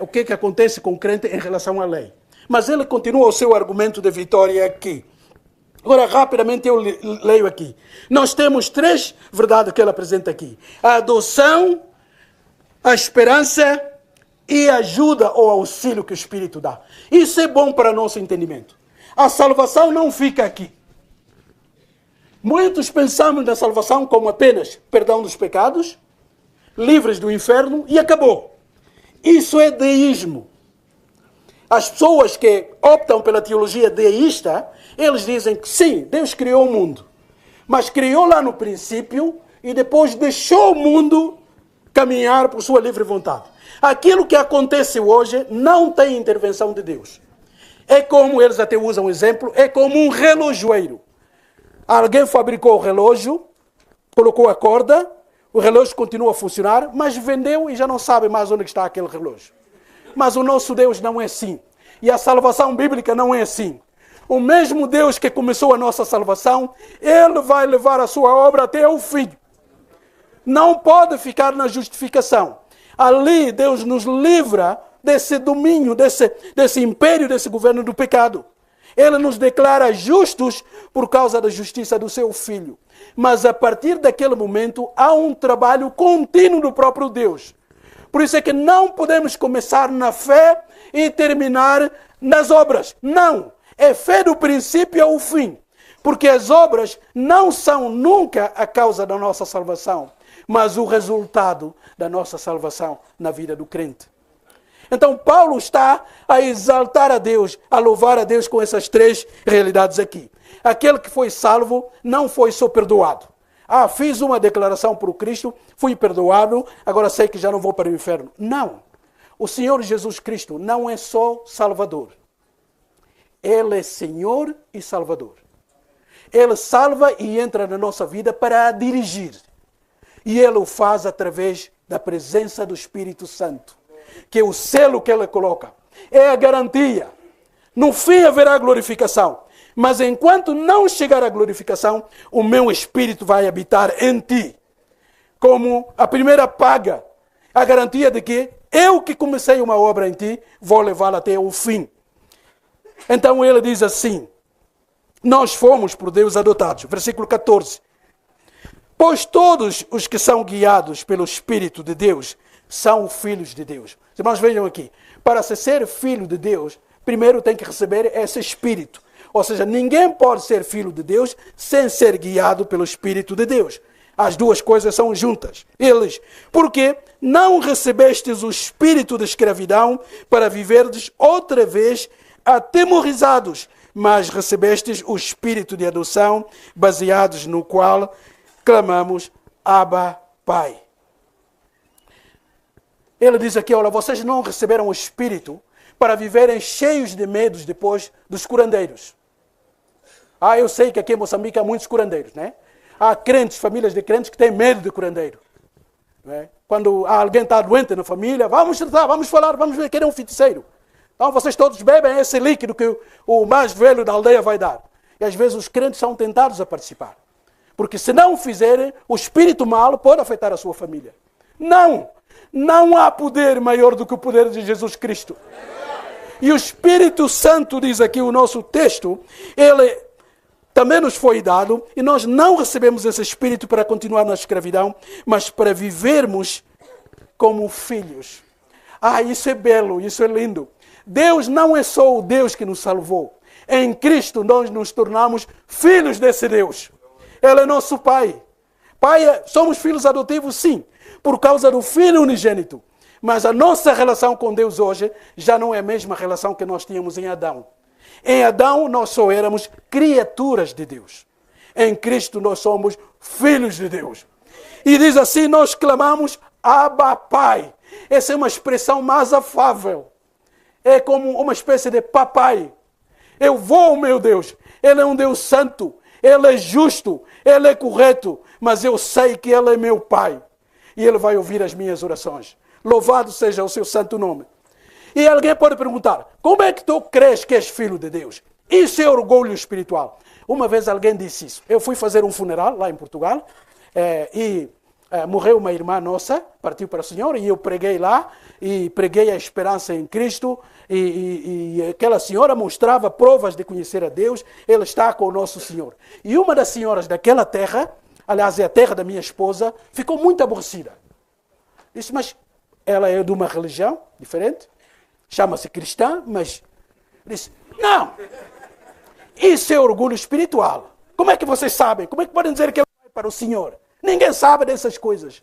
o que acontece com o crente em relação à lei. Mas ele continua o seu argumento de vitória aqui. Agora, rapidamente eu leio aqui. Nós temos 3 verdades que ele apresenta aqui. A adoção, a esperança e a ajuda ou auxílio que o Espírito dá. Isso é bom para nosso entendimento. A salvação não fica aqui. Muitos pensamos na salvação como apenas perdão dos pecados, livres do inferno e acabou. Isso é deísmo. As pessoas que optam pela teologia deísta, eles dizem que sim, Deus criou o mundo. Mas criou lá no princípio e depois deixou o mundo caminhar por sua livre vontade. Aquilo que acontece hoje não tem intervenção de Deus. É como, eles até usam um exemplo, é como um relojoeiro. Alguém fabricou o relógio, colocou a corda, o relógio continua a funcionar, mas vendeu e já não sabe mais onde está aquele relógio. Mas o nosso Deus não é assim. E a salvação bíblica não é assim. O mesmo Deus que começou a nossa salvação, Ele vai levar a sua obra até o fim. Não pode ficar na justificação. Ali Deus nos livra desse domínio, desse império, desse governo do pecado. Ele nos declara justos por causa da justiça do seu Filho. Mas a partir daquele momento há um trabalho contínuo do próprio Deus. Por isso é que não podemos começar na fé e terminar nas obras. Não! É fé do princípio ao fim. Porque as obras não são nunca a causa da nossa salvação, mas o resultado da nossa salvação na vida do crente. Então Paulo está a exaltar a Deus, a louvar a Deus com essas 3 realidades aqui. Aquele que foi salvo não foi só perdoado. Fiz uma declaração para o Cristo, fui perdoado, agora sei que já não vou para o inferno. Não. O Senhor Jesus Cristo não é só Salvador. Ele é Senhor e Salvador. Ele salva e entra na nossa vida para a dirigir. E Ele o faz através da presença do Espírito Santo, que é o selo que Ele coloca. É a garantia. No fim haverá glorificação. Mas enquanto não chegar à glorificação, o meu Espírito vai habitar em ti. Como a primeira paga, a garantia de que eu que comecei uma obra em ti, vou levá-la até o fim. Então ele diz assim, nós fomos por Deus adotados. Versículo 14. Pois todos os que são guiados pelo Espírito de Deus são filhos de Deus. Os irmãos, vejam aqui. Para se ser filho de Deus, primeiro tem que receber esse Espírito. Ou seja, ninguém pode ser filho de Deus sem ser guiado pelo Espírito de Deus. As duas coisas são juntas. Eles, porque não recebestes o espírito de escravidão para viverdes outra vez atemorizados, mas recebestes o espírito de adoção, baseados no qual clamamos, Abba, Pai. Ele diz aqui, olha, vocês não receberam o espírito para viverem cheios de medos depois dos curandeiros. Eu sei que aqui em Moçambique há muitos curandeiros, né? Há crentes, famílias de crentes que têm medo de curandeiro. Né? Quando alguém está doente na família, vamos tratar, vamos falar, vamos ver, querer um feiticeiro. Então vocês todos bebem esse líquido que o mais velho da aldeia vai dar. E às vezes os crentes são tentados a participar. Porque se não fizerem, o espírito mal pode afetar a sua família. Não há poder maior do que o poder de Jesus Cristo. E o Espírito Santo, diz aqui o nosso texto, ele também nos foi dado, e nós não recebemos esse Espírito para continuar na escravidão, mas para vivermos como filhos. Isso é belo, isso é lindo. Deus não é só o Deus que nos salvou. Em Cristo nós nos tornamos filhos desse Deus. Ele é nosso Pai. Somos filhos adotivos, sim, por causa do Filho unigênito. Mas a nossa relação com Deus hoje já não é a mesma relação que nós tínhamos em Adão. Em Adão nós só éramos criaturas de Deus. Em Cristo nós somos filhos de Deus. E diz assim, nós clamamos Abba, Pai. Essa é uma expressão mais afável. É como uma espécie de papai. Eu vou, meu Deus. Ele é um Deus santo. Ele é justo. Ele é correto. Mas eu sei que Ele é meu Pai. E Ele vai ouvir as minhas orações. Louvado seja o seu santo nome. E alguém pode perguntar, como é que tu crees que és filho de Deus? Isso é orgulho espiritual. Uma vez alguém disse isso. Eu fui fazer um funeral lá em Portugal morreu uma irmã nossa, partiu para o Senhor, e eu preguei lá, e preguei a esperança em Cristo, e aquela senhora mostrava provas de conhecer a Deus, Ele está com o nosso Senhor. E uma das senhoras daquela terra, aliás, é a terra da minha esposa, ficou muito aborrecida. Disse, mas ela é de uma religião diferente, chama-se cristã, mas disse, não, isso é orgulho espiritual. Como é que vocês sabem? Como é que podem dizer que ele vai para o Senhor? Ninguém sabe dessas coisas.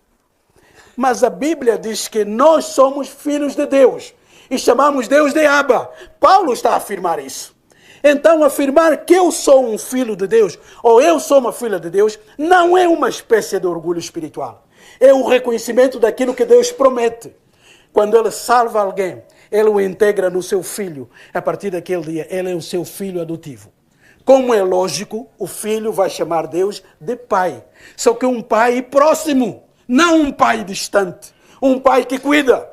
Mas a Bíblia diz que nós somos filhos de Deus e chamamos Deus de Abba. Paulo está a afirmar isso. Então, afirmar que eu sou um filho de Deus ou eu sou uma filha de Deus não é uma espécie de orgulho espiritual. É um reconhecimento daquilo que Deus promete. Quando Ele salva alguém, Ele o integra no seu filho. A partir daquele dia, Ele é o seu filho adotivo. Como é lógico, o filho vai chamar Deus de pai. Só que um pai próximo, não um pai distante. Um pai que cuida.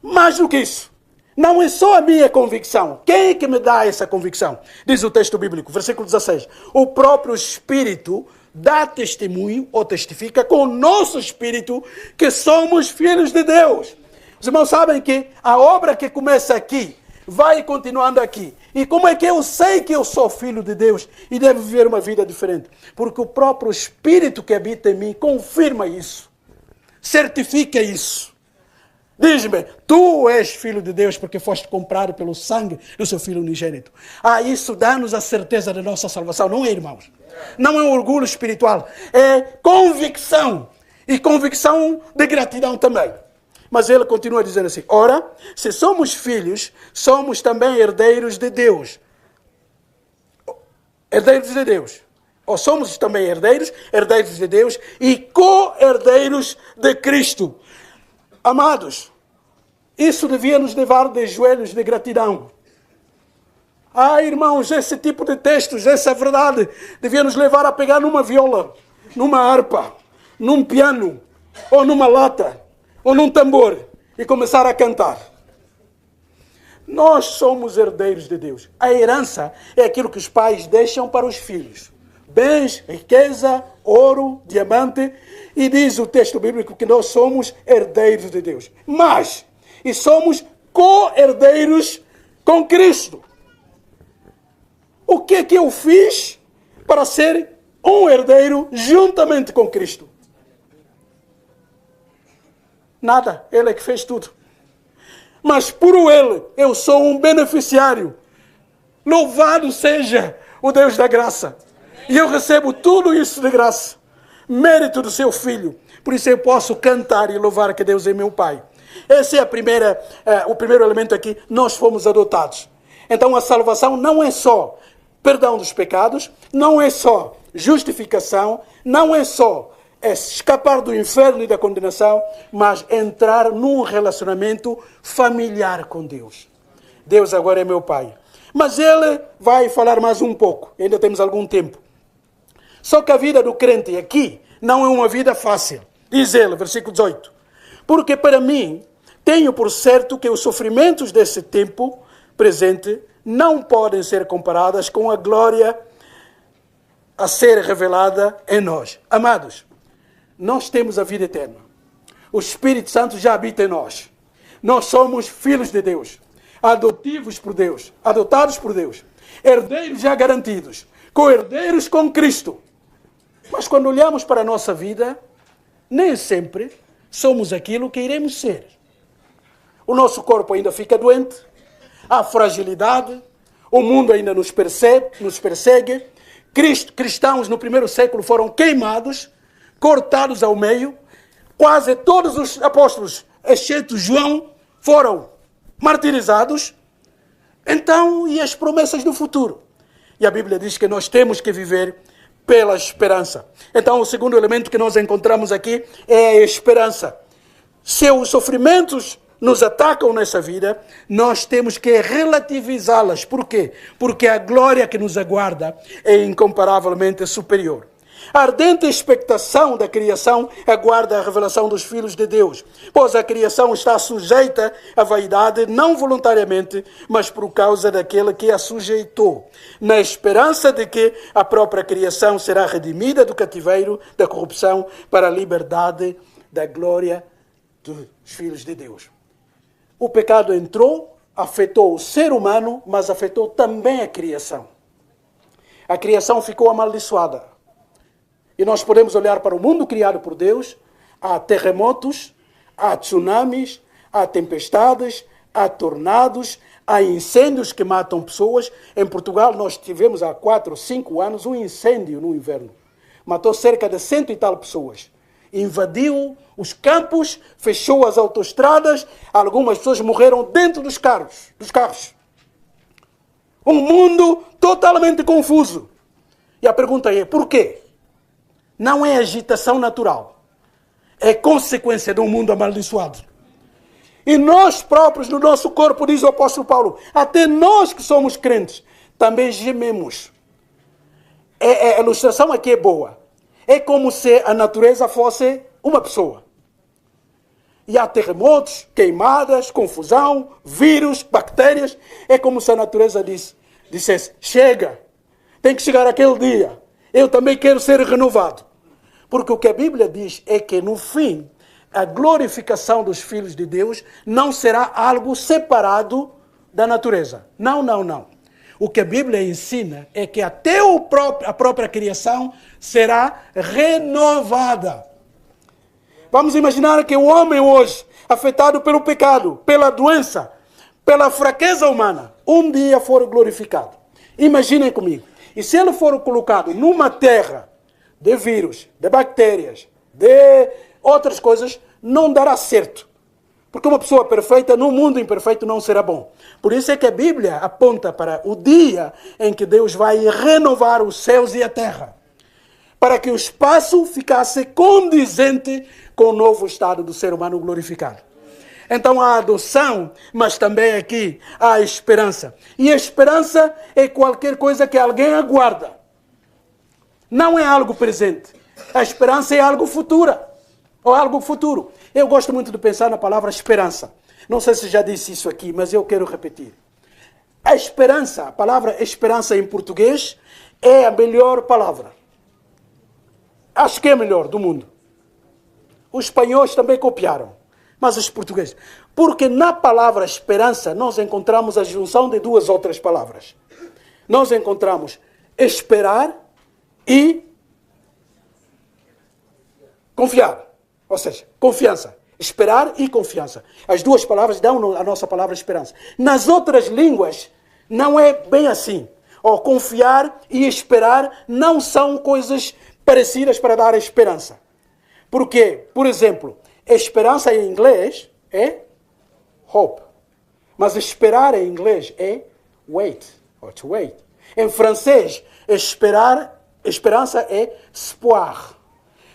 Mais do que isso, não é só a minha convicção. Quem é que me dá essa convicção? Diz o texto bíblico, versículo 16. O próprio Espírito dá testemunho ou testifica com o nosso Espírito que somos filhos de Deus. Os irmãos sabem que a obra que começa aqui vai continuando aqui. E como é que eu sei que eu sou filho de Deus e devo viver uma vida diferente? Porque o próprio Espírito que habita em mim confirma isso. Certifica isso. Diz-me, tu és filho de Deus porque foste comprado pelo sangue do seu Filho unigênito. Isso dá-nos a certeza da nossa salvação, não é, irmãos? Não é um orgulho espiritual, é convicção. E convicção de gratidão também. Mas ele continua dizendo assim, ora, se somos filhos, somos também herdeiros de Deus. Herdeiros de Deus. Ou somos também herdeiros de Deus e co-herdeiros de Cristo. Amados, isso devia nos levar de joelhos de gratidão. Irmãos, esse tipo de textos, essa verdade, devia nos levar a pegar numa viola, numa harpa, num piano, ou numa lata, ou num tambor, e começar a cantar. Nós somos herdeiros de Deus. A herança é aquilo que os pais deixam para os filhos. Bens, riqueza, ouro, diamante. E diz o texto bíblico que nós somos herdeiros de Deus. Somos co-herdeiros com Cristo. O que é que eu fiz para ser um herdeiro juntamente com Cristo? Nada, Ele é que fez tudo. Mas por Ele, eu sou um beneficiário. Louvado seja o Deus da graça. E eu recebo tudo isso de graça. Mérito do seu Filho. Por isso eu posso cantar e louvar que Deus é meu Pai. Esse é o primeiro elemento aqui. Nós fomos adotados. Então a salvação não é só perdão dos pecados, não é só justificação, não é só escapar do inferno e da condenação, mas entrar num relacionamento familiar com Deus. Deus agora é meu Pai. Mas Ele vai falar mais um pouco. Ainda temos algum tempo. Só que a vida do crente aqui não é uma vida fácil. Diz ele, versículo 18. Porque para mim, tenho por certo que os sofrimentos desse tempo presente não podem ser comparadas com a glória a ser revelada em nós. Amados, nós temos a vida eterna. O Espírito Santo já habita em nós. Nós somos filhos de Deus, adotivos por Deus, adotados por Deus, herdeiros já garantidos, co-herdeiros com Cristo. Mas quando olhamos para a nossa vida, nem sempre somos aquilo que iremos ser. O nosso corpo ainda fica doente, há fragilidade, o mundo ainda nos persegue. Cristãos no primeiro século foram queimados, cortados ao meio. Quase todos os apóstolos, exceto João, foram martirizados. Então, e as promessas do futuro? E a Bíblia diz que nós temos que viver pela esperança. Então, o segundo elemento que nós encontramos aqui é a esperança. Se os sofrimentos nos atacam nessa vida, nós temos que relativizá-las. Por quê? Porque a glória que nos aguarda é incomparavelmente superior. A ardente expectação da criação aguarda a revelação dos filhos de Deus, pois a criação está sujeita à vaidade, não voluntariamente, mas por causa daquele que a sujeitou, na esperança de que a própria criação será redimida do cativeiro, da corrupção, para a liberdade da glória dos filhos de Deus. O pecado entrou, afetou o ser humano, mas afetou também a criação. A criação ficou amaldiçoada. E nós podemos olhar para o mundo criado por Deus, há terremotos, há tsunamis, há tempestades, há tornados, há incêndios que matam pessoas. Em Portugal nós tivemos há 4 ou 5 anos um incêndio no inverno. Matou cerca de 100 e tal pessoas. Invadiu os campos, fechou as autoestradas, algumas pessoas morreram dentro dos carros. Um mundo totalmente confuso. E a pergunta é, por quê? Não é agitação natural. É consequência de um mundo amaldiçoado. E nós próprios, no nosso corpo, diz o apóstolo Paulo, até nós que somos crentes, também gememos. A ilustração aqui é boa. É como se a natureza fosse uma pessoa. E há terremotos, queimadas, confusão, vírus, bactérias. É como se a natureza dissesse, chega, tem que chegar aquele dia. Eu também quero ser renovado. Porque o que a Bíblia diz é que no fim, a glorificação dos filhos de Deus não será algo separado da natureza. Não, não, não. O que a Bíblia ensina é que até a própria criação será renovada. Vamos imaginar que o homem hoje, afetado pelo pecado, pela doença, pela fraqueza humana, um dia for glorificado. Imaginem comigo. E se ele for colocado numa terra de vírus, de bactérias, de outras coisas, não dará certo. Porque uma pessoa perfeita, num mundo imperfeito, não será bom. Por isso é que a Bíblia aponta para o dia em que Deus vai renovar os céus e a terra. Para que o espaço ficasse condizente com o novo estado do ser humano glorificado. Então há a adoção, mas também aqui há a esperança. E a esperança é qualquer coisa que alguém aguarda. Não é algo presente. A esperança é algo futuro. Ou algo futuro. Eu gosto muito de pensar na palavra esperança. Não sei se já disse isso aqui, mas eu quero repetir. A esperança, a palavra esperança em português, é a melhor palavra. Acho que é a melhor do mundo. Os espanhóis também copiaram, mas os portugueses. Porque na palavra esperança nós encontramos a junção de 2 outras palavras. nós encontramos esperar e confiar. Ou seja, confiança. Esperar e confiança. As duas palavras dão a nossa palavra esperança. Nas outras línguas, não é bem assim. Confiar e esperar não são coisas parecidas para dar esperança. Por quê? Por exemplo, esperança em inglês é hope. Mas esperar em inglês é wait. Or to wait. Em francês, esperança é espoir.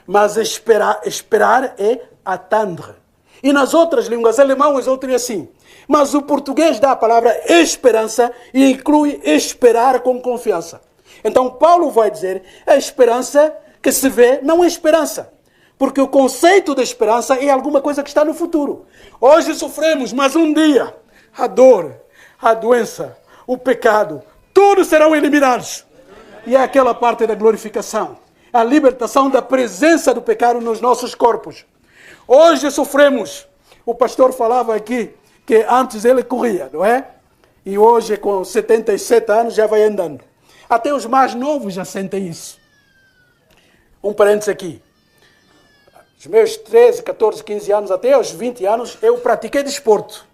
Mas esperar é attendre. E nas outras línguas, alemão é outro assim. Mas o português dá a palavra esperança e inclui esperar com confiança. Então Paulo vai dizer, a esperança que se vê não é esperança. Porque o conceito de esperança é alguma coisa que está no futuro. Hoje sofremos, mas um dia a dor, a doença, o pecado, tudo serão eliminados. E é aquela parte da glorificação. A libertação da presença do pecado nos nossos corpos. Hoje sofremos. O pastor falava aqui que antes ele corria, não é? E hoje, com 77 anos, já vai andando. Até os mais novos já sentem isso. Um parênteses aqui. Os meus 13, 14, 15 anos, até aos 20 anos, eu pratiquei desporto.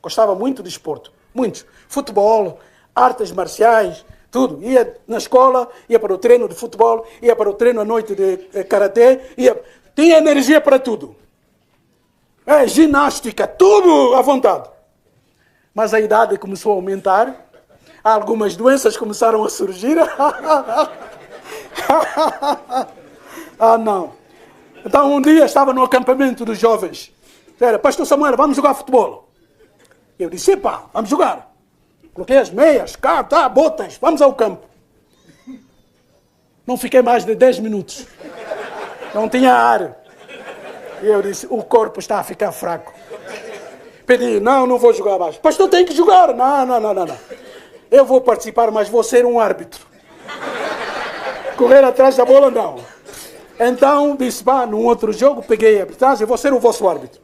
Gostava muito de desporto. Muitos. Futebol, artes marciais, tudo. Ia na escola, ia para o treino de futebol, ia para o treino à noite de karatê, tinha energia para tudo. Ginástica, tudo à vontade. Mas a idade começou a aumentar, algumas doenças começaram a surgir. Não. Então um dia estava no acampamento dos jovens. Era, pastor Samuel, vamos jogar futebol. Eu disse, pá, vamos jogar. Coloquei as meias, botas, vamos ao campo. Não fiquei mais de 10 minutos. Não tinha ar. E eu disse, o corpo está a ficar fraco. Pedi, não vou jogar mais. Pastor, tem que jogar. Não. Eu vou participar, mas vou ser um árbitro. Correr atrás da bola, não. Então, disse, num outro jogo, peguei a arbitragem, vou ser o vosso árbitro.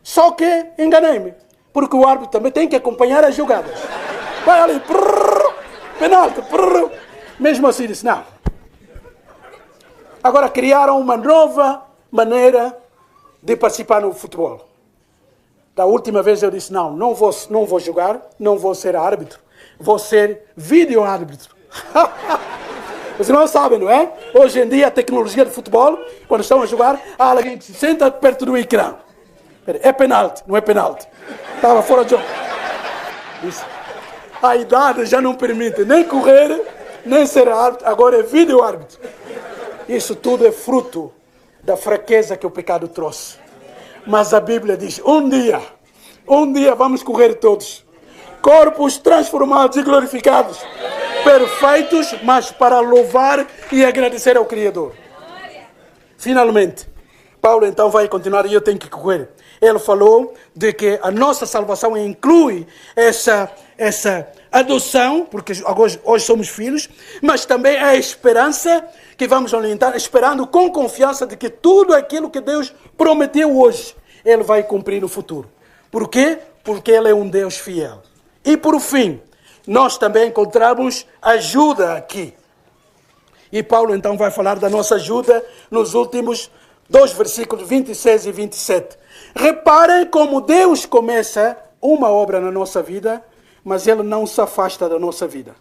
Só que enganei-me. Porque o árbitro também tem que acompanhar as jogadas. Vai ali, penalti, mesmo assim disse, não. Agora criaram uma nova maneira de participar no futebol. Da última vez eu disse, não vou jogar, não vou ser árbitro, vou ser vídeo-árbitro. Vocês não sabem, não é? Hoje em dia a tecnologia de futebol, quando estão a jogar, alguém se senta perto do ecrã. É penalti, não é penalti. Estava fora de jogo. Isso. A idade já não permite nem correr, nem ser árbitro, agora é vídeo-árbitro. Isso tudo é fruto da fraqueza que o pecado trouxe. Mas a Bíblia diz, um dia vamos correr todos. Corpos transformados e glorificados. Perfeitos, mas para louvar e agradecer ao Criador. Finalmente, Paulo então vai continuar e eu tenho que correr. Ele falou de que a nossa salvação inclui essa adoção, porque hoje somos filhos, mas também a esperança que vamos alimentar, esperando com confiança de que tudo aquilo que Deus prometeu hoje, Ele vai cumprir no futuro. Por quê? Porque Ele é um Deus fiel. E por fim, nós também encontramos ajuda aqui. E Paulo então vai falar da nossa ajuda nos últimos 2 versículos 26 e 27. Reparem como Deus começa uma obra na nossa vida, mas Ele não se afasta da nossa vida.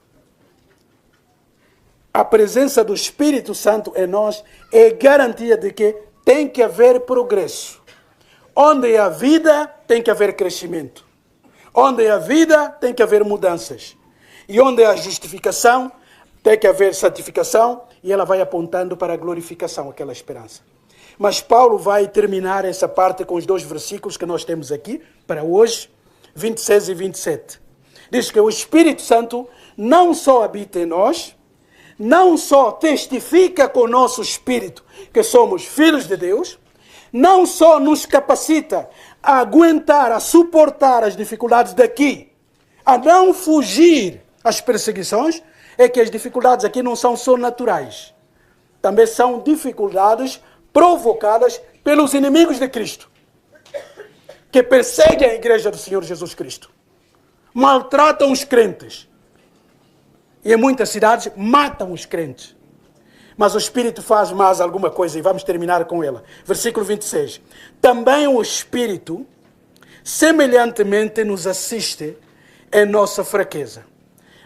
A presença do Espírito Santo em nós é garantia de que tem que haver progresso. Onde há vida, tem que haver crescimento. Onde há vida, tem que haver mudanças. E onde há justificação, tem que haver santificação, e ela vai apontando para a glorificação, aquela esperança. Mas Paulo vai terminar essa parte com os 2 versículos que nós temos aqui, para hoje, 26 e 27. Diz que o Espírito Santo não só habita em nós, não só testifica com o nosso espírito que somos filhos de Deus, não só nos capacita a aguentar, a suportar as dificuldades daqui, a não fugir às perseguições, é que as dificuldades aqui não são só naturais. Também são dificuldades provocadas pelos inimigos de Cristo, que perseguem a igreja do Senhor Jesus Cristo, maltratam os crentes. E em muitas cidades matam os crentes. Mas o Espírito faz mais alguma coisa e vamos terminar com ela. Versículo 26. Também o Espírito semelhantemente nos assiste em nossa fraqueza.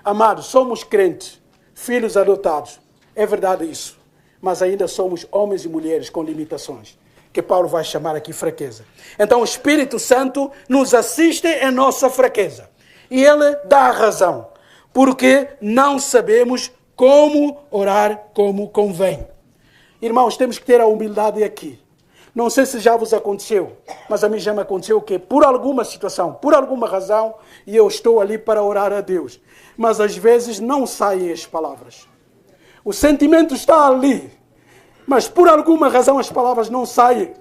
Amados, somos crentes, filhos adotados. É verdade isso. Mas ainda somos homens e mulheres com limitações, que Paulo vai chamar aqui fraqueza. Então o Espírito Santo nos assiste em nossa fraqueza. E ele dá a razão. Porque não sabemos como orar como convém. Irmãos, temos que ter a humildade aqui. Não sei se já vos aconteceu, mas a mim já me aconteceu que por alguma situação, por alguma razão, e eu estou ali para orar a Deus. Mas às vezes não saem as palavras. O sentimento está ali, mas por alguma razão as palavras não saem.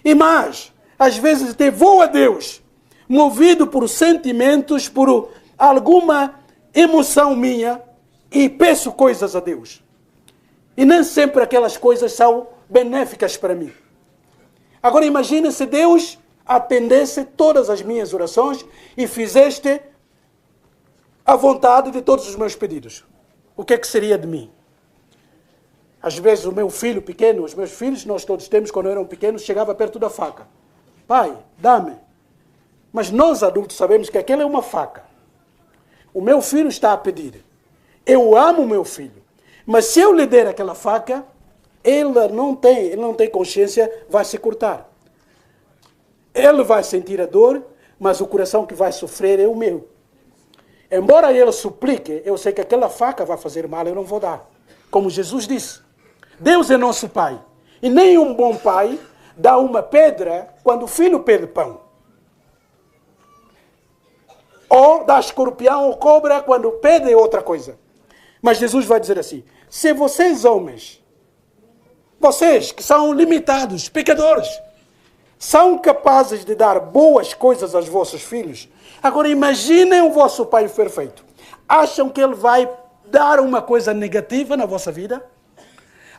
E mais, às vezes até vou a Deus, movido por sentimentos, por alguma emoção minha, e peço coisas a Deus. E nem sempre aquelas coisas são benéficas para mim. Agora imagine se Deus atendesse todas as minhas orações e fizeste a vontade de todos os meus pedidos. O que é que seria de mim? Às vezes o meu filho pequeno, os meus filhos, nós todos temos, quando eram pequenos, chegava perto da faca. Pai, dá-me. Mas nós adultos sabemos que aquela é uma faca. O meu filho está a pedir. Eu amo o meu filho. Mas se eu lhe der aquela faca, ele não tem consciência, vai se cortar. Ele vai sentir a dor, mas o coração que vai sofrer é o meu. Embora ele suplique, eu sei que aquela faca vai fazer mal, eu não vou dar. Como Jesus disse. Deus é nosso Pai. E nenhum bom pai dá uma pedra quando o filho pede pão. Ou dá escorpião ou cobra quando pede outra coisa. Mas Jesus vai dizer assim, se vocês homens, vocês que são limitados, pecadores, são capazes de dar boas coisas aos vossos filhos, agora imaginem o vosso Pai perfeito. Acham que Ele vai dar uma coisa negativa na vossa vida?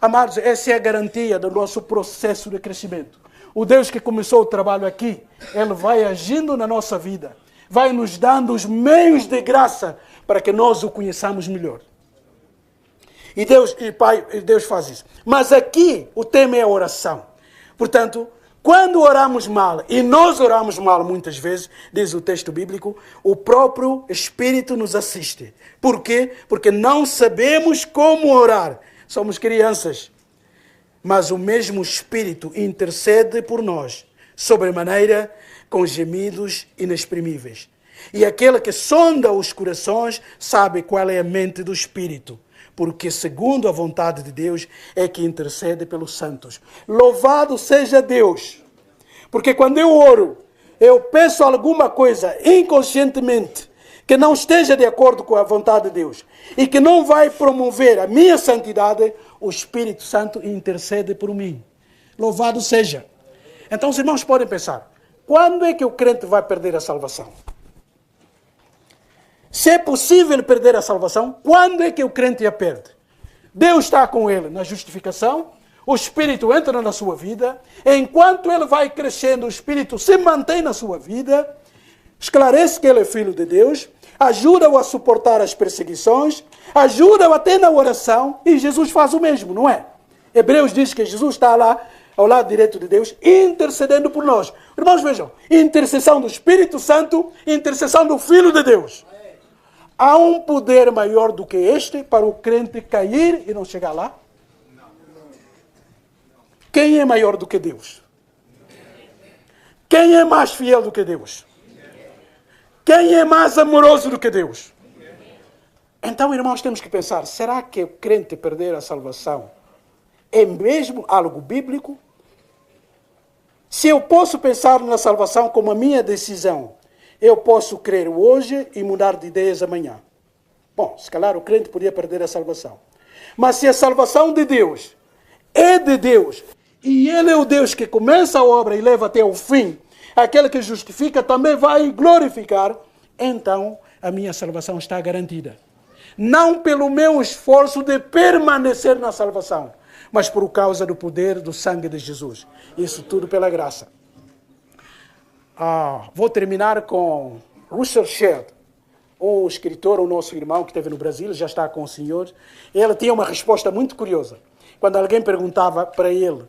Amados, essa é a garantia do nosso processo de crescimento. O Deus que começou o trabalho aqui, Ele vai agindo na nossa vida, vai nos dando os meios de graça para que nós o conheçamos melhor. E Deus faz isso. Mas aqui o tema é a oração. Portanto, quando oramos mal, e nós oramos mal muitas vezes, diz o texto bíblico, o próprio Espírito nos assiste. Por quê? Porque não sabemos como orar. Somos crianças. Mas o mesmo Espírito intercede por nós, sobremaneira, com gemidos inexprimíveis. E aquele que sonda os corações sabe qual é a mente do Espírito. Porque segundo a vontade de Deus é que intercede pelos santos. Louvado seja Deus. Porque quando eu oro, eu peço alguma coisa inconscientemente que não esteja de acordo com a vontade de Deus e que não vai promover a minha santidade, o Espírito Santo intercede por mim. Louvado seja. Então os irmãos podem pensar, quando é que o crente vai perder a salvação? Se é possível perder a salvação, quando é que o crente a perde? Deus está com ele na justificação, o Espírito entra na sua vida, enquanto ele vai crescendo, o Espírito se mantém na sua vida, esclarece que ele é filho de Deus, ajuda-o a suportar as perseguições, ajuda-o até na oração, e Jesus faz o mesmo, não é? Hebreus diz que Jesus está lá, ao lado direito de Deus, intercedendo por nós. Irmãos, vejam, intercessão do Espírito Santo, intercessão do Filho de Deus. Há um poder maior do que este para o crente cair e não chegar lá? Quem é maior do que Deus? Quem é mais fiel do que Deus? Quem é mais amoroso do que Deus? Então, irmãos, temos que pensar, será que o crente perder a salvação é mesmo algo bíblico? Se eu posso pensar na salvação como a minha decisão, eu posso crer hoje e mudar de ideias amanhã. Bom, se calhar o crente podia perder a salvação. Mas se a salvação de Deus é de Deus, e Ele é o Deus que começa a obra e leva até o fim, aquele que justifica também vai glorificar, então a minha salvação está garantida. Não pelo meu esforço de permanecer na salvação, mas por causa do poder do sangue de Jesus. Isso tudo pela graça. Vou terminar com Russell Shedd. um escritor, o nosso irmão que esteve no Brasil, já está com o senhor, ele tinha uma resposta muito curiosa. Quando alguém perguntava para ele,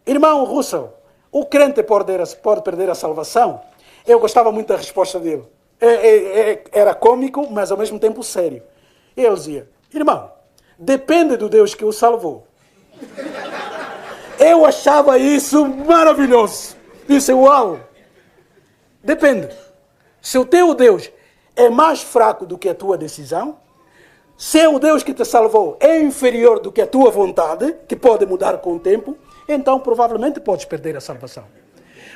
irmão Russell, o crente pode perder a salvação? Eu gostava muito da resposta dele. Era cômico, mas ao mesmo tempo sério. Ele dizia, irmão, depende do Deus que o salvou. Eu achava isso maravilhoso. Disse, uau, depende. Se o teu Deus é mais fraco do que a tua decisão, se o Deus que te salvou é inferior do que a tua vontade, que pode mudar com o tempo, então provavelmente podes perder a salvação.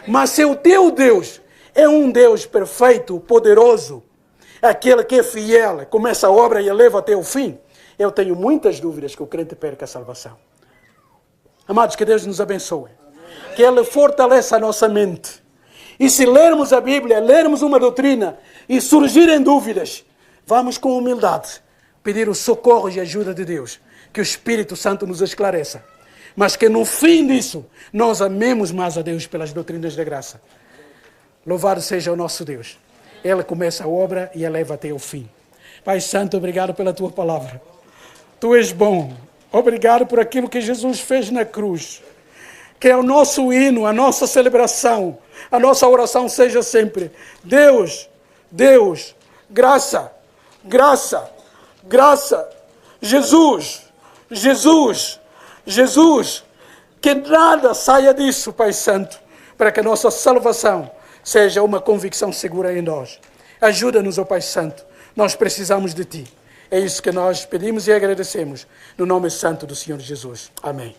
Mas se o teu Deus é um Deus perfeito, poderoso, aquele que é fiel, começa a obra e a leva até o fim, eu tenho muitas dúvidas que o crente perca a salvação. Amados, que Deus nos abençoe. Que Ele fortaleça a nossa mente. E se lermos a Bíblia, lermos uma doutrina e surgirem dúvidas, vamos com humildade pedir o socorro e ajuda de Deus. Que o Espírito Santo nos esclareça. Mas que no fim disso, nós amemos mais a Deus pelas doutrinas da graça. Louvado seja o nosso Deus. Ele começa a obra e a leva até o fim. Pai Santo, obrigado pela Tua palavra. Tu és bom. Obrigado por aquilo que Jesus fez na cruz. Que é o nosso hino, a nossa celebração, a nossa oração seja sempre: Deus, Deus, graça, graça, graça. Jesus, Jesus, Jesus. Que nada saia disso, Pai Santo, para que a nossa salvação seja uma convicção segura em nós. Ajuda-nos, ó Pai Santo. Nós precisamos de Ti. É isso que nós pedimos e agradecemos. No nome santo do Senhor Jesus. Amém.